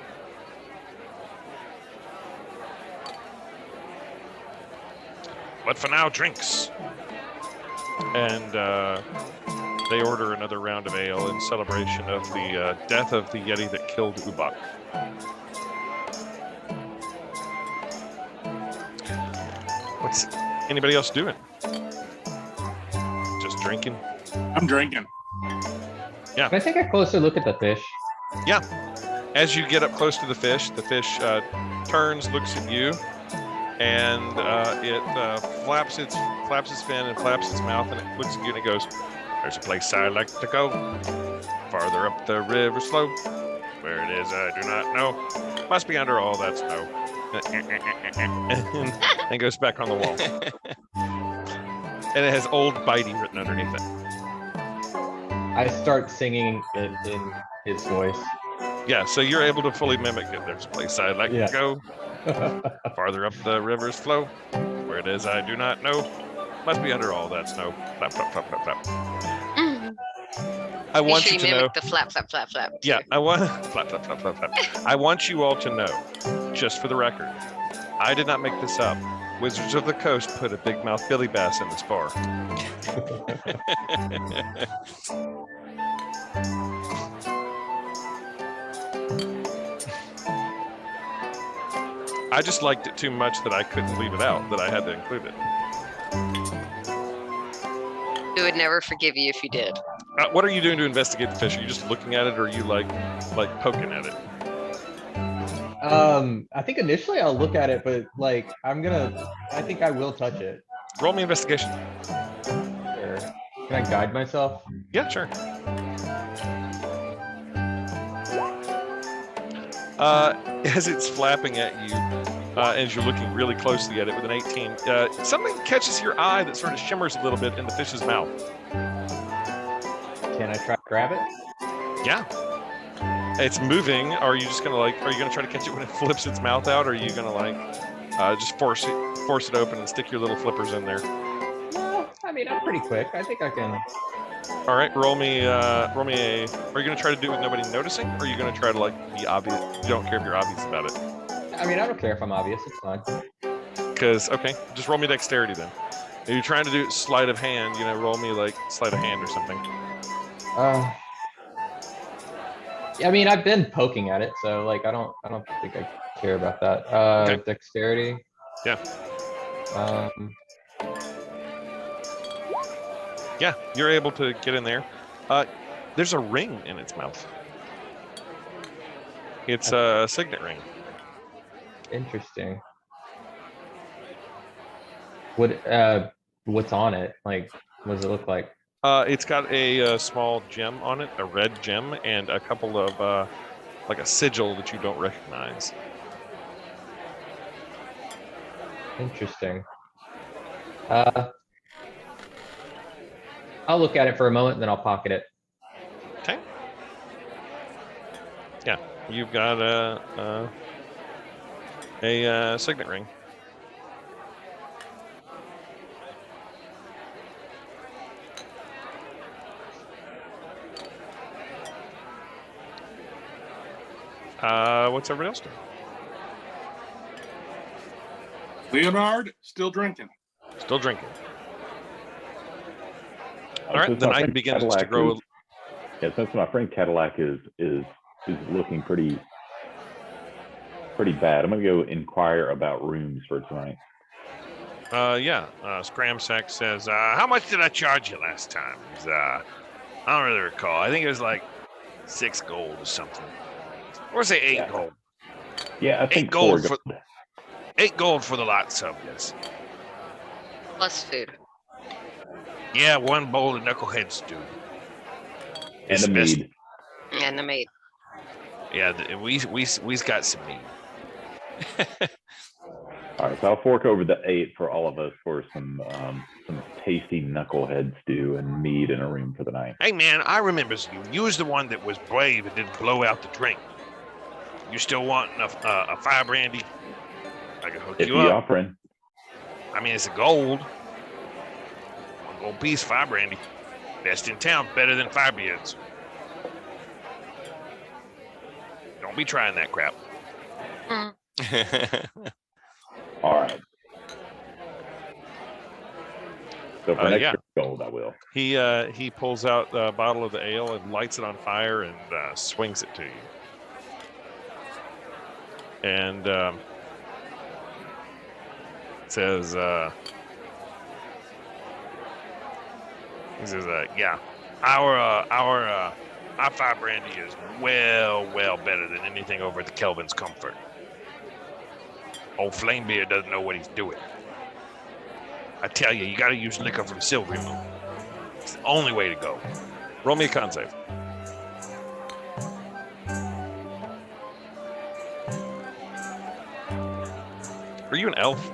S1: But for now, drinks. And they order another round of ale in celebration of the death of the Yeti that killed Ubak. What's anybody else doing? Just drinking?
S2: I'm drinking.
S1: Yeah.
S6: Can I take a closer look at the fish?
S1: Yeah. As you get up close to the fish turns, looks at you, and it flaps its fin and flaps its mouth, and it looks at you and it goes, there's a place I'd like to go, farther up the river slope. Where it is, I do not know. Must be under all that snow. And goes back on the wall. And it has Old Bitey written underneath it.
S6: I start singing it in his voice.
S1: Yeah, so you're able to fully mimic it. There's a place I'd like to go, farther up the river's flow. Where it is, I do not know. Must be under all that snow. Flap, flap, flap, flap, flap. I want you to know.
S3: The flap, flap, flap, flap.
S1: Yeah, I want flap, flap, flap, flap, flap. I want you all to know, just for the record, I did not make this up. Wizards of the Coast put a big mouth Billy Bass in this bar. I just liked it too much that I couldn't leave it out, that I had to include it.
S3: We would never forgive you if you did.
S1: What are you doing to investigate the fish? Are you just looking at it, or are you like poking at it?
S6: I think initially I'll look at it, but like I think I will touch it.
S1: Roll me investigation.
S6: Sure. Can I guide myself?
S1: Yeah, sure. As it's flapping at you, as you're looking really closely at it with an 18, something catches your eye that sort of shimmers a little bit in the fish's mouth.
S6: Can I try to grab it?
S1: Yeah. It's moving. Are you just gonna are you gonna try to catch it when it flips its mouth out, or are you gonna just force it open and stick your little flippers in there?
S6: No, I mean, I'm pretty quick. I think I can.
S1: All right, roll me a. Are you gonna try to do it with nobody noticing, or are you gonna try to be obvious? You don't care if you're obvious about it.
S6: I mean, I don't care if I'm obvious. It's fine.
S1: Okay, just roll me dexterity then. If you're trying to do it sleight of hand, roll me sleight of hand or something.
S6: Yeah, I mean, I've been poking at it, so I don't think I care about that.
S1: Okay.
S6: Dexterity.
S1: Yeah. Yeah, you're able to get in there. There's a ring in its mouth. It's a signet ring.
S6: Interesting. What's on it? What does it look like?
S1: It's got a small gem on it, a red gem, and a couple of a sigil that you don't recognize.
S6: Interesting. I'll look at it for a moment, and then I'll pocket it.
S1: Okay. Yeah, you've got a signet ring. What's everybody else doing?
S2: Leonard still drinking.
S1: Still drinking. All
S4: Since
S1: right, the
S4: my
S1: night
S4: friend
S1: begins to
S4: Cadillac
S1: grow.
S4: Yeah, since my friend Cadillac is looking pretty bad, I'm gonna go inquire about rooms for tonight.
S1: Yeah. Scramsack says, "How much did I charge you last time?" I don't really recall. I think it was like 6 gold or something, or say 8 gold.
S4: Yeah, I think
S1: 8 gold
S4: 4
S1: for 8 gold for the lot sub. Yes.
S3: Plus food.
S1: Yeah, 1 bowl of knucklehead stew.
S4: and
S1: It's
S4: a
S1: the best-
S4: mead.
S3: And the maid.
S1: Yeah, we've got some meat.
S4: All right, so I'll fork over the 8 for all of us for some tasty knucklehead stew and mead in a room for the night.
S1: Hey man, I remember you. You was the one that was brave and didn't blow out the drink. You still want a fire brandy? I can hook
S4: If
S1: you
S4: you
S1: up.
S4: offering,
S1: I mean, it's a gold. 1 gold piece, fire brandy. Best in town, better than Firebeards. Don't be trying that crap.
S4: all right. So for an
S1: Yeah.
S4: extra gold, I will.
S1: He pulls out a bottle of the ale and lights it on fire and swings it to you. And says, he says, yeah, our fire brandy is well better than anything over at the Kelvin's Comfort. Old Flamebeard doesn't know what he's doing. I tell you, you got to use liquor from Silver Moon. It's the only way to go. Roll me a con save. Are you an elf?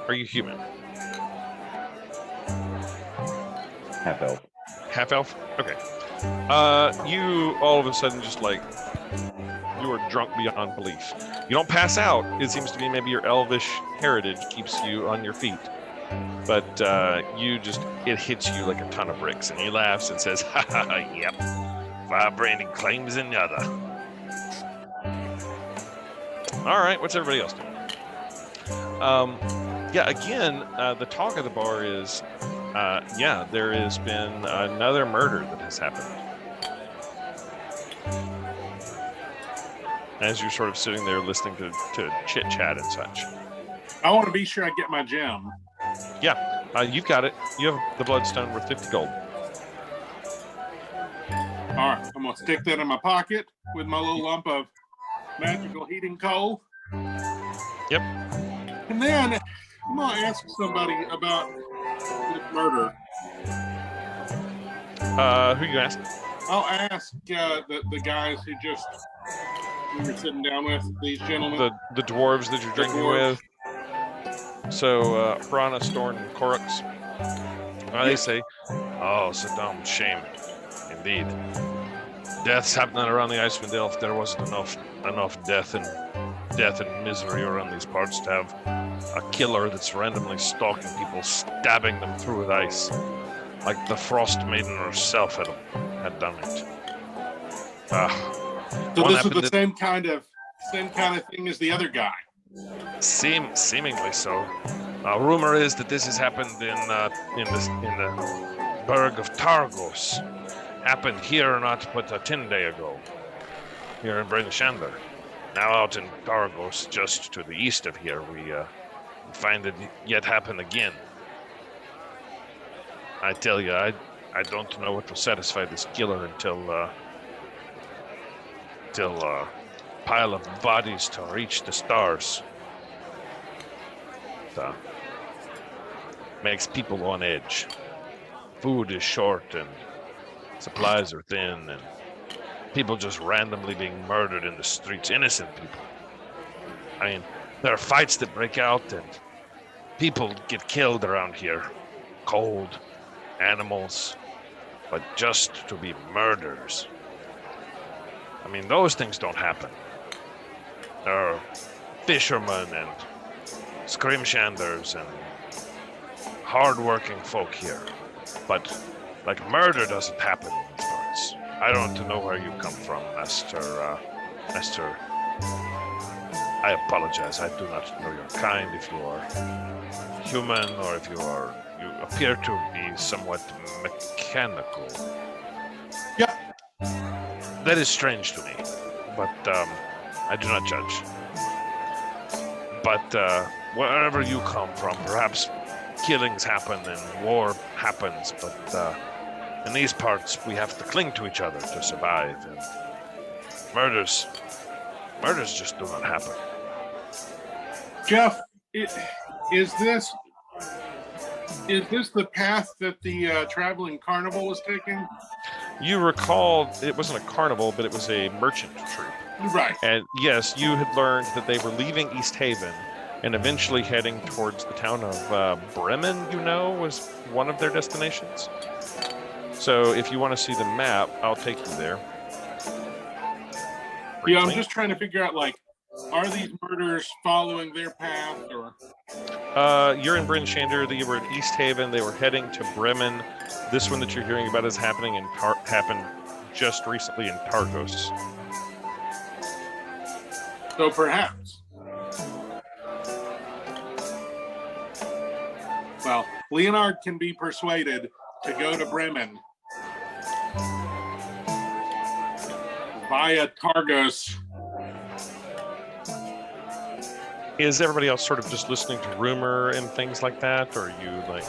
S1: Are you human?
S4: Half elf.
S1: Half elf? Okay. You all of a sudden just like, you are drunk beyond belief. You don't pass out. It seems to be maybe your elvish heritage keeps you on your feet. But it hits you like a ton of bricks. And he laughs and says, ha ha ha, yep. Fire brandy claims another. All right, what's everybody else doing? Yeah, again, the talk of the bar is, yeah, there has been another murder that has happened. As you're sort of sitting there listening to chit chat and such.
S2: I want to be sure I get my gem.
S1: Yeah, you've got it. You have the bloodstone worth 50 gold.
S2: All right, I'm going to stick that in my pocket with my little lump of magical heating coal.
S1: Yep.
S2: And then I'm going to ask somebody about this murder.
S1: Who you asking?
S2: I'll ask the guys who just we were sitting down with, these gentlemen.
S1: The dwarves that you're drinking with. So, Piranha, Storn, and Korux. They say, oh, Saddam, shame. Indeed. Death's happening around the Icewind Elf. There wasn't enough death and misery around these parts to have a killer that's randomly stalking people, stabbing them through with ice. Like the Frostmaiden herself had done it.
S2: So this is the same kind of thing as the other guy.
S1: Seemingly so. Rumor is that this has happened in the burg of Targos. Happened here not but a 10 day ago. Here in Bryn Shander. Now out in Targos, just to the east of here, we find it yet happen again. I tell you, I don't know what will satisfy this killer until a pile of bodies to reach the stars. Makes people on edge. Food is short and supplies are thin, and people just randomly being murdered in the streets. Innocent people. I mean, there are fights that break out and people get killed around here. Cold, animals, but just to be murders. I mean, those things don't happen. There are fishermen and scrimshanders and hard-working folk here. But, like, murder doesn't happen in these parts. I don't know where you come from, Master. I apologize. I do not know your kind. If you are human or if you appear to be somewhat mechanical.
S2: Yep.
S1: That is strange to me, but I do not judge. But wherever you come from, perhaps killings happen and war happens, but in these parts we have to cling to each other to survive, and murders just do not happen.
S2: Jeff, is this the path that the traveling carnival was taking?
S1: You recall it wasn't a carnival, but it was a merchant troop.
S2: Right.
S1: And yes, you had learned that they were leaving East Haven and eventually heading towards the town of Bremen, was one of their destinations. So if you want to see the map, I'll take you there.
S2: Yeah, I'm just trying to figure out, like, are these murders following their path, or?
S1: You're in Bryn Shander. They were in East Haven. They were heading to Bremen. This one that you're hearing about is happening happened just recently in Targos.
S2: So perhaps. Well, Leonard can be persuaded to go to Bremen via Targos.
S1: Is everybody else sort of just listening to rumor and things like that, or are you like?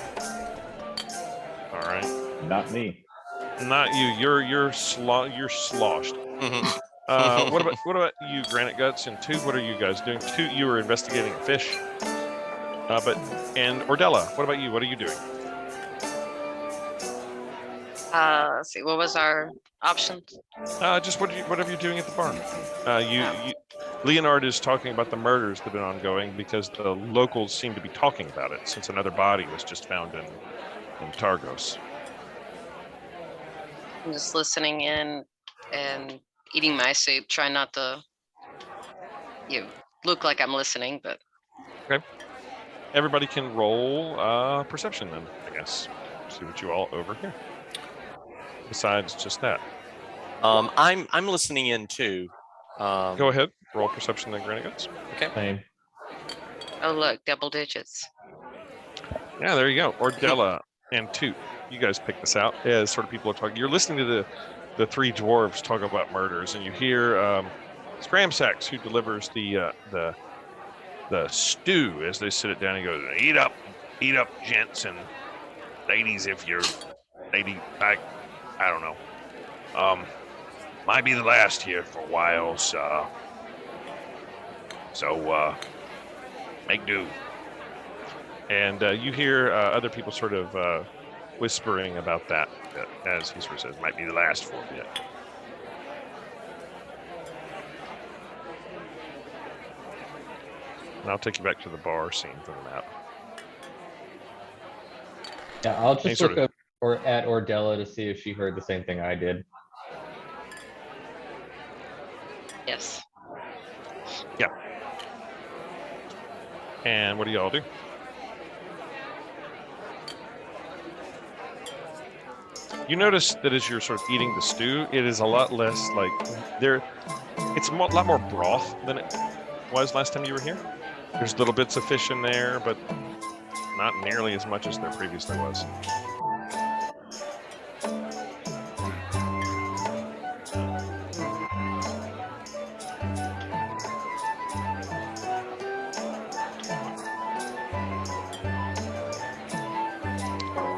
S1: All right.
S4: Not me.
S1: Not you. You're sloshed.
S5: Mm-hmm.
S1: What about you, Granite Guts and Toot? What are you guys doing? Toot, you were investigating a fish. And Ordella, what about you? What are you doing?
S3: Let's see, what was our options?
S1: Just whatever you're doing at the barn. Leonard is talking about the murders that have been ongoing because the locals seem to be talking about it since another body was just found in Targos.
S3: I'm just listening in and eating my soup, trying not to look like I'm listening, but
S1: Okay. Everybody can roll perception then, I guess. See what you all over here. Besides just that.
S5: I'm listening in too.
S1: Go ahead. Roll perception then, Granite Guts.
S5: Okay.
S6: Same.
S3: oh look, double digits.
S1: Yeah, there you go. Ordella and Toot. You guys pick this out as sort of people are talking. You're listening to the three dwarves talk about murders, and you hear Scramsax, who delivers the stew as they sit it down. He goes, eat up, gents and ladies, if you're lady. I don't know. Might be the last here for a while, so make do. And you hear other people sort of whispering about that as he sort of says, might be the last for a bit. And I'll take you back to the bar scene from the map.
S6: Yeah, I'll just
S1: sort
S6: look up at Ordella to see if she heard the same thing I did.
S3: Yes.
S1: Yeah. And what do y'all do? You notice that as you're sort of eating the stew, it is a lot less like it's a lot more broth than it was last time you were here. There's little bits of fish in there, but not nearly as much as there previously was.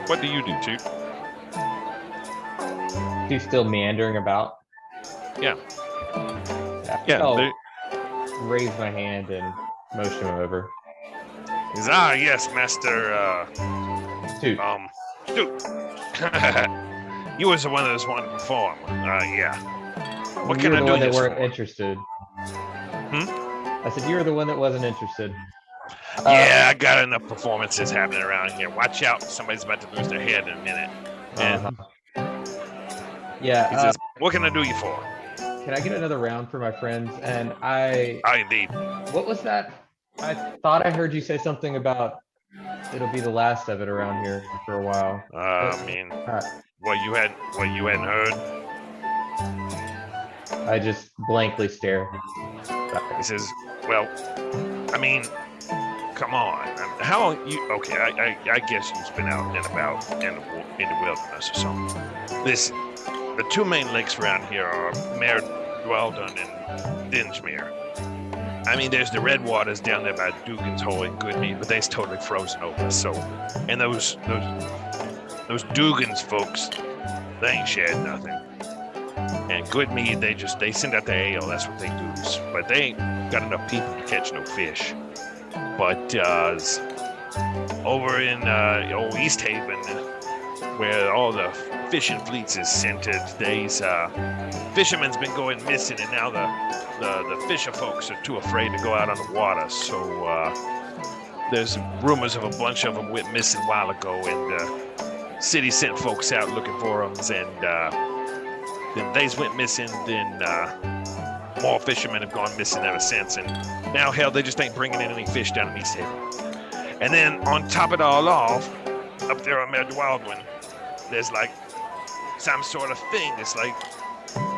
S1: What do you do, Toot?
S6: She's still meandering about.
S1: Yeah.
S6: Yeah. I'll
S1: they-
S6: raise my hand and motion him over.
S1: He's, yes, Master,
S6: Toot.
S1: Toot. You was the one that was wanting to perform. Yeah. What
S6: You
S1: can
S6: were
S1: I
S6: the
S1: do
S6: one that
S1: this
S6: weren't
S1: for?
S6: interested. I said you were the one that wasn't interested.
S1: Yeah, I got enough performances happening around here. Watch out, somebody's about to lose their head in a minute. And
S6: Yeah.
S1: he says, what can I do you for?
S6: can I get another round for my friends? And I,
S1: Indeed.
S6: what was that? I thought I heard you say something about it'll be the last of it around here for a while.
S1: I mean,
S6: Alright,
S1: what you hadn't heard?
S6: I just blankly stare.
S1: He says, well, I mean, come on. How long you? Okay, I guess you've been out and about in the wilderness or something. The two main lakes around here are Mare Dweldon and Dinsmere. I mean, there's the red waters down there by Dugan's Hole and Goodmead, but they's totally frozen over. So, and those Dugan's folks, they ain't shared nothing. And Goodmead, they send out the ale. That's what they do. But they ain't got enough people to catch no fish. But over in old East Haven, where all the fishing fleets is centered, these fishermen's been going missing, and now the fisher folks are too afraid to go out on the water. So there's rumors of a bunch of them went missing a while ago, and the city sent folks out looking for them, and then they's went missing. Then more fishermen have gone missing ever since, and now hell, they just ain't bringing in any fish down in East Haven. And then on top of it all off, up there on Mare Dweldon, there's like some sort of thing. It's like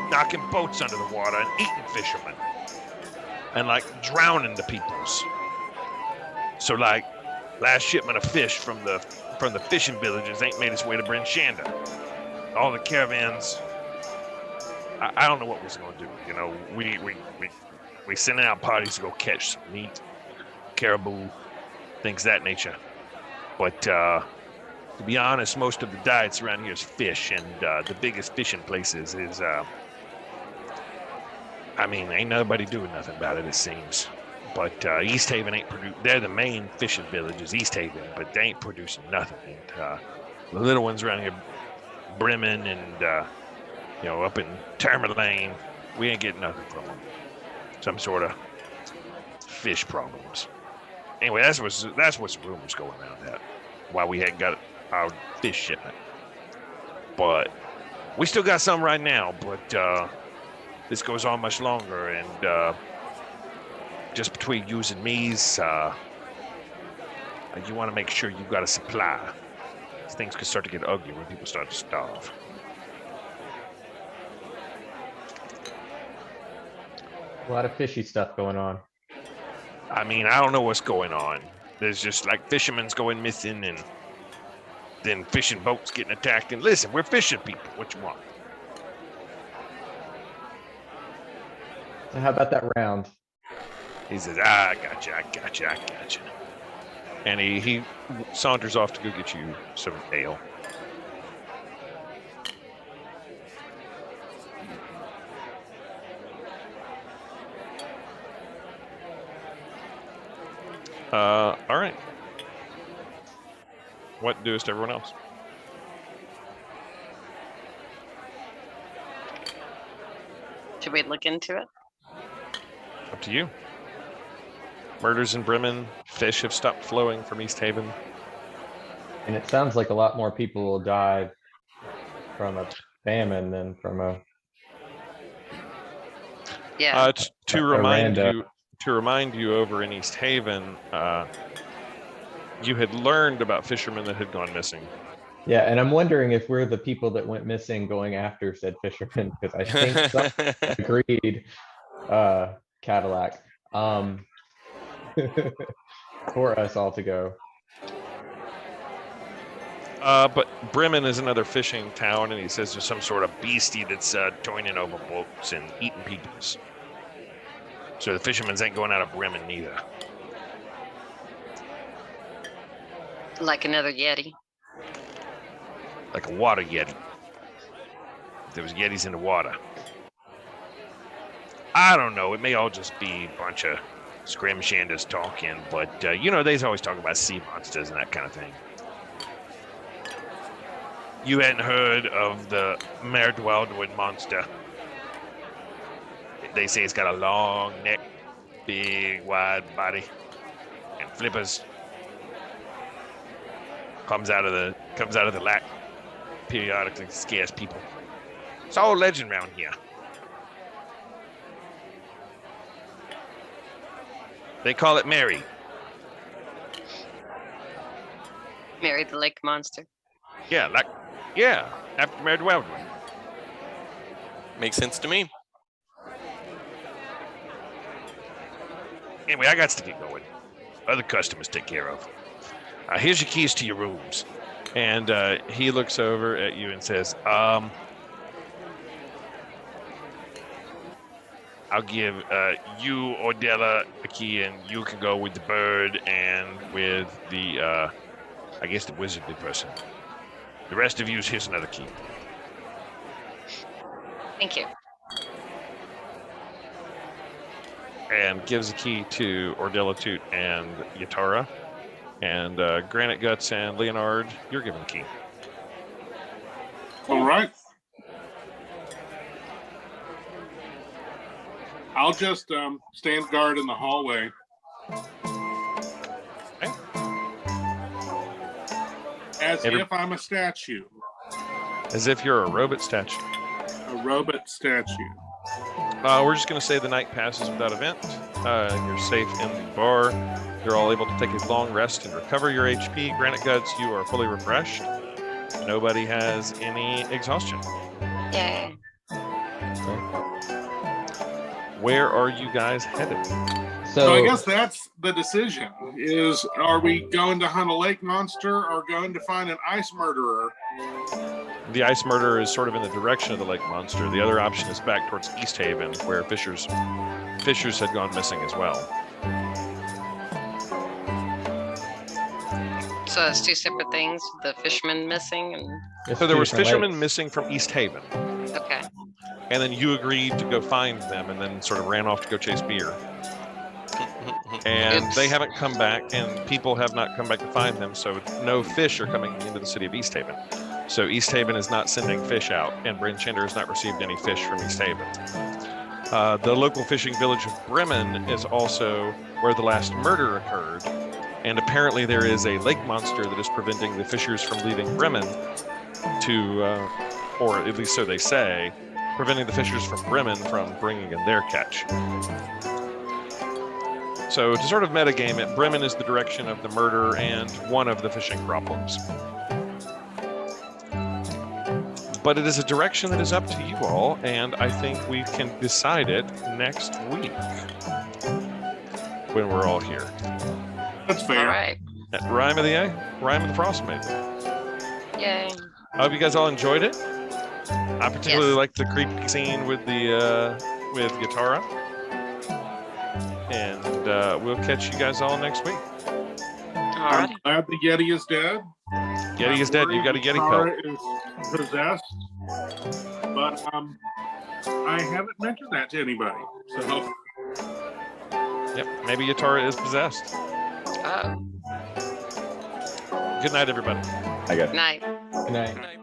S1: knocking boats under the water and eating fishermen, and like drowning the peoples. So like last shipment of fish from the fishing villages ain't made its way to Bryn Shanda. All the caravans. I don't know what we're gonna do. You know, we sending out parties to go catch some meat, caribou, things of that nature. But to be honest, most of the diets around here is fish, and the biggest fishing places is, I mean, ain't nobody doing nothing about it, it seems. But East Haven ain't they're the main fishing village is East Haven, but they ain't producing nothing. And the little ones around here, Bremen and up in Tamerlane, we ain't getting nothing from them. Some sort of fish problems. Anyway, that's what's the rumors going around that. Why we hadn't got our fish shipment. But we still got some right now, but this goes on much longer, and just between yous and me's, you want to make sure you've got a supply. Things could start to get ugly when people start to starve.
S6: A lot of fishy stuff going on.
S1: I mean, I don't know what's going on. There's just like fishermen's going missing, and then fishing boats getting attacked. And listen, we're fishing people. What you want?
S6: So how about that round?
S1: He says, I got you. And he saunters off to go get you some ale. All right. What doest everyone else?
S3: Should we look into it?
S1: Up to you. Murders in Bremen. Fish have stopped flowing from East Haven.
S6: And it sounds like a lot more people will die from a famine than from a
S3: Yeah.
S1: To remind you, over in East Haven, you had learned about fishermen that had gone missing.
S6: Yeah, and I'm wondering if we're the people that went missing going after said fishermen, because I think some agreed, Cadillac, for us all to go.
S1: But Bremen is another fishing town, and he says there's some sort of beastie that's joining over boats and eating peoples. So the fishermen ain't going out of Bremen neither.
S3: Like another Yeti.
S1: Like a water Yeti. There was Yetis in the water. I don't know. It may all just be a bunch of scrimshanders talking, but they's always talking about sea monsters and that kind of thing. You hadn't heard of the Mare Dweldon monster. They say it's got a long neck, big wide body, and flippers. Comes out of the lack, periodically scares people. It's all legend around here. They call it Mary.
S3: Mary the lake monster.
S1: Yeah, after Mary the Wild One.
S5: Makes sense to me.
S1: Anyway, I got to get going. Other customers take care of. Here's your keys to your rooms. And he looks over at you and says, I'll give you, Ordella, a key, and you can go with the bird and with the, I guess, the wizardly person. The rest of you, here's another key.
S3: Thank you.
S1: And gives a key to Ordella Toot and Yatara. And Granite Guts and Leonard, you're given the key.
S2: All right. I'll just stand guard in the hallway.
S1: Okay.
S2: As if I'm a statue.
S1: As if you're a robot statue.
S2: A robot statue.
S1: We're just going to say the night passes without event. You're safe in the bar. You're all able to take a long rest and recover your HP. Granite Guts, you are fully refreshed. Nobody has any exhaustion.
S3: Yay.
S1: Where are you guys headed?
S2: So I guess that's the decision. Is are we going to hunt a lake monster or going to find an ice murderer?
S1: The ice murderer is sort of in the direction of the lake monster. The other option is back towards East Haven, where Fishers had gone missing as well.
S3: So that's two separate things. The fisherman missing and
S1: So there was fishermen missing from East Haven,
S3: okay.
S1: and then you agreed to go find them, and then sort of ran off to go chase beer. And
S3: Oops.
S1: they haven't come back, and people have not come back to find them, so no fish are coming into the city of East Haven. So East Haven is not sending fish out, and Bryn Chinder has not received any fish from East Haven. The local fishing village of Bremen is also where the last murder occurred, and apparently there is a lake monster that is preventing the fishers from leaving Bremen to, or at least so they say, preventing the fishers from Bremen from bringing in their catch. So to sort of metagame it, Bremen is the direction of the murder and one of the fishing problems. But it is a direction that is up to you all, and I think we can decide it next week when we're all here.
S2: That's fair.
S3: All right.
S1: At Rime of the Frostmaiden.
S3: Yay.
S1: I hope you guys all enjoyed it. I particularly liked the creepy scene with the with Yatara. And we'll catch you guys all next week.
S3: All
S2: I'm
S3: right.
S2: glad the Yeti is dead.
S1: Yeti is dead. You got a Yeti
S2: Tara
S1: pelt.
S2: is possessed, but I haven't mentioned that to anybody. So
S1: Yep. Maybe Yatara is possessed.
S3: Oh,
S1: Good night, everybody.
S4: I got
S3: night.
S6: Good night.
S5: Good night.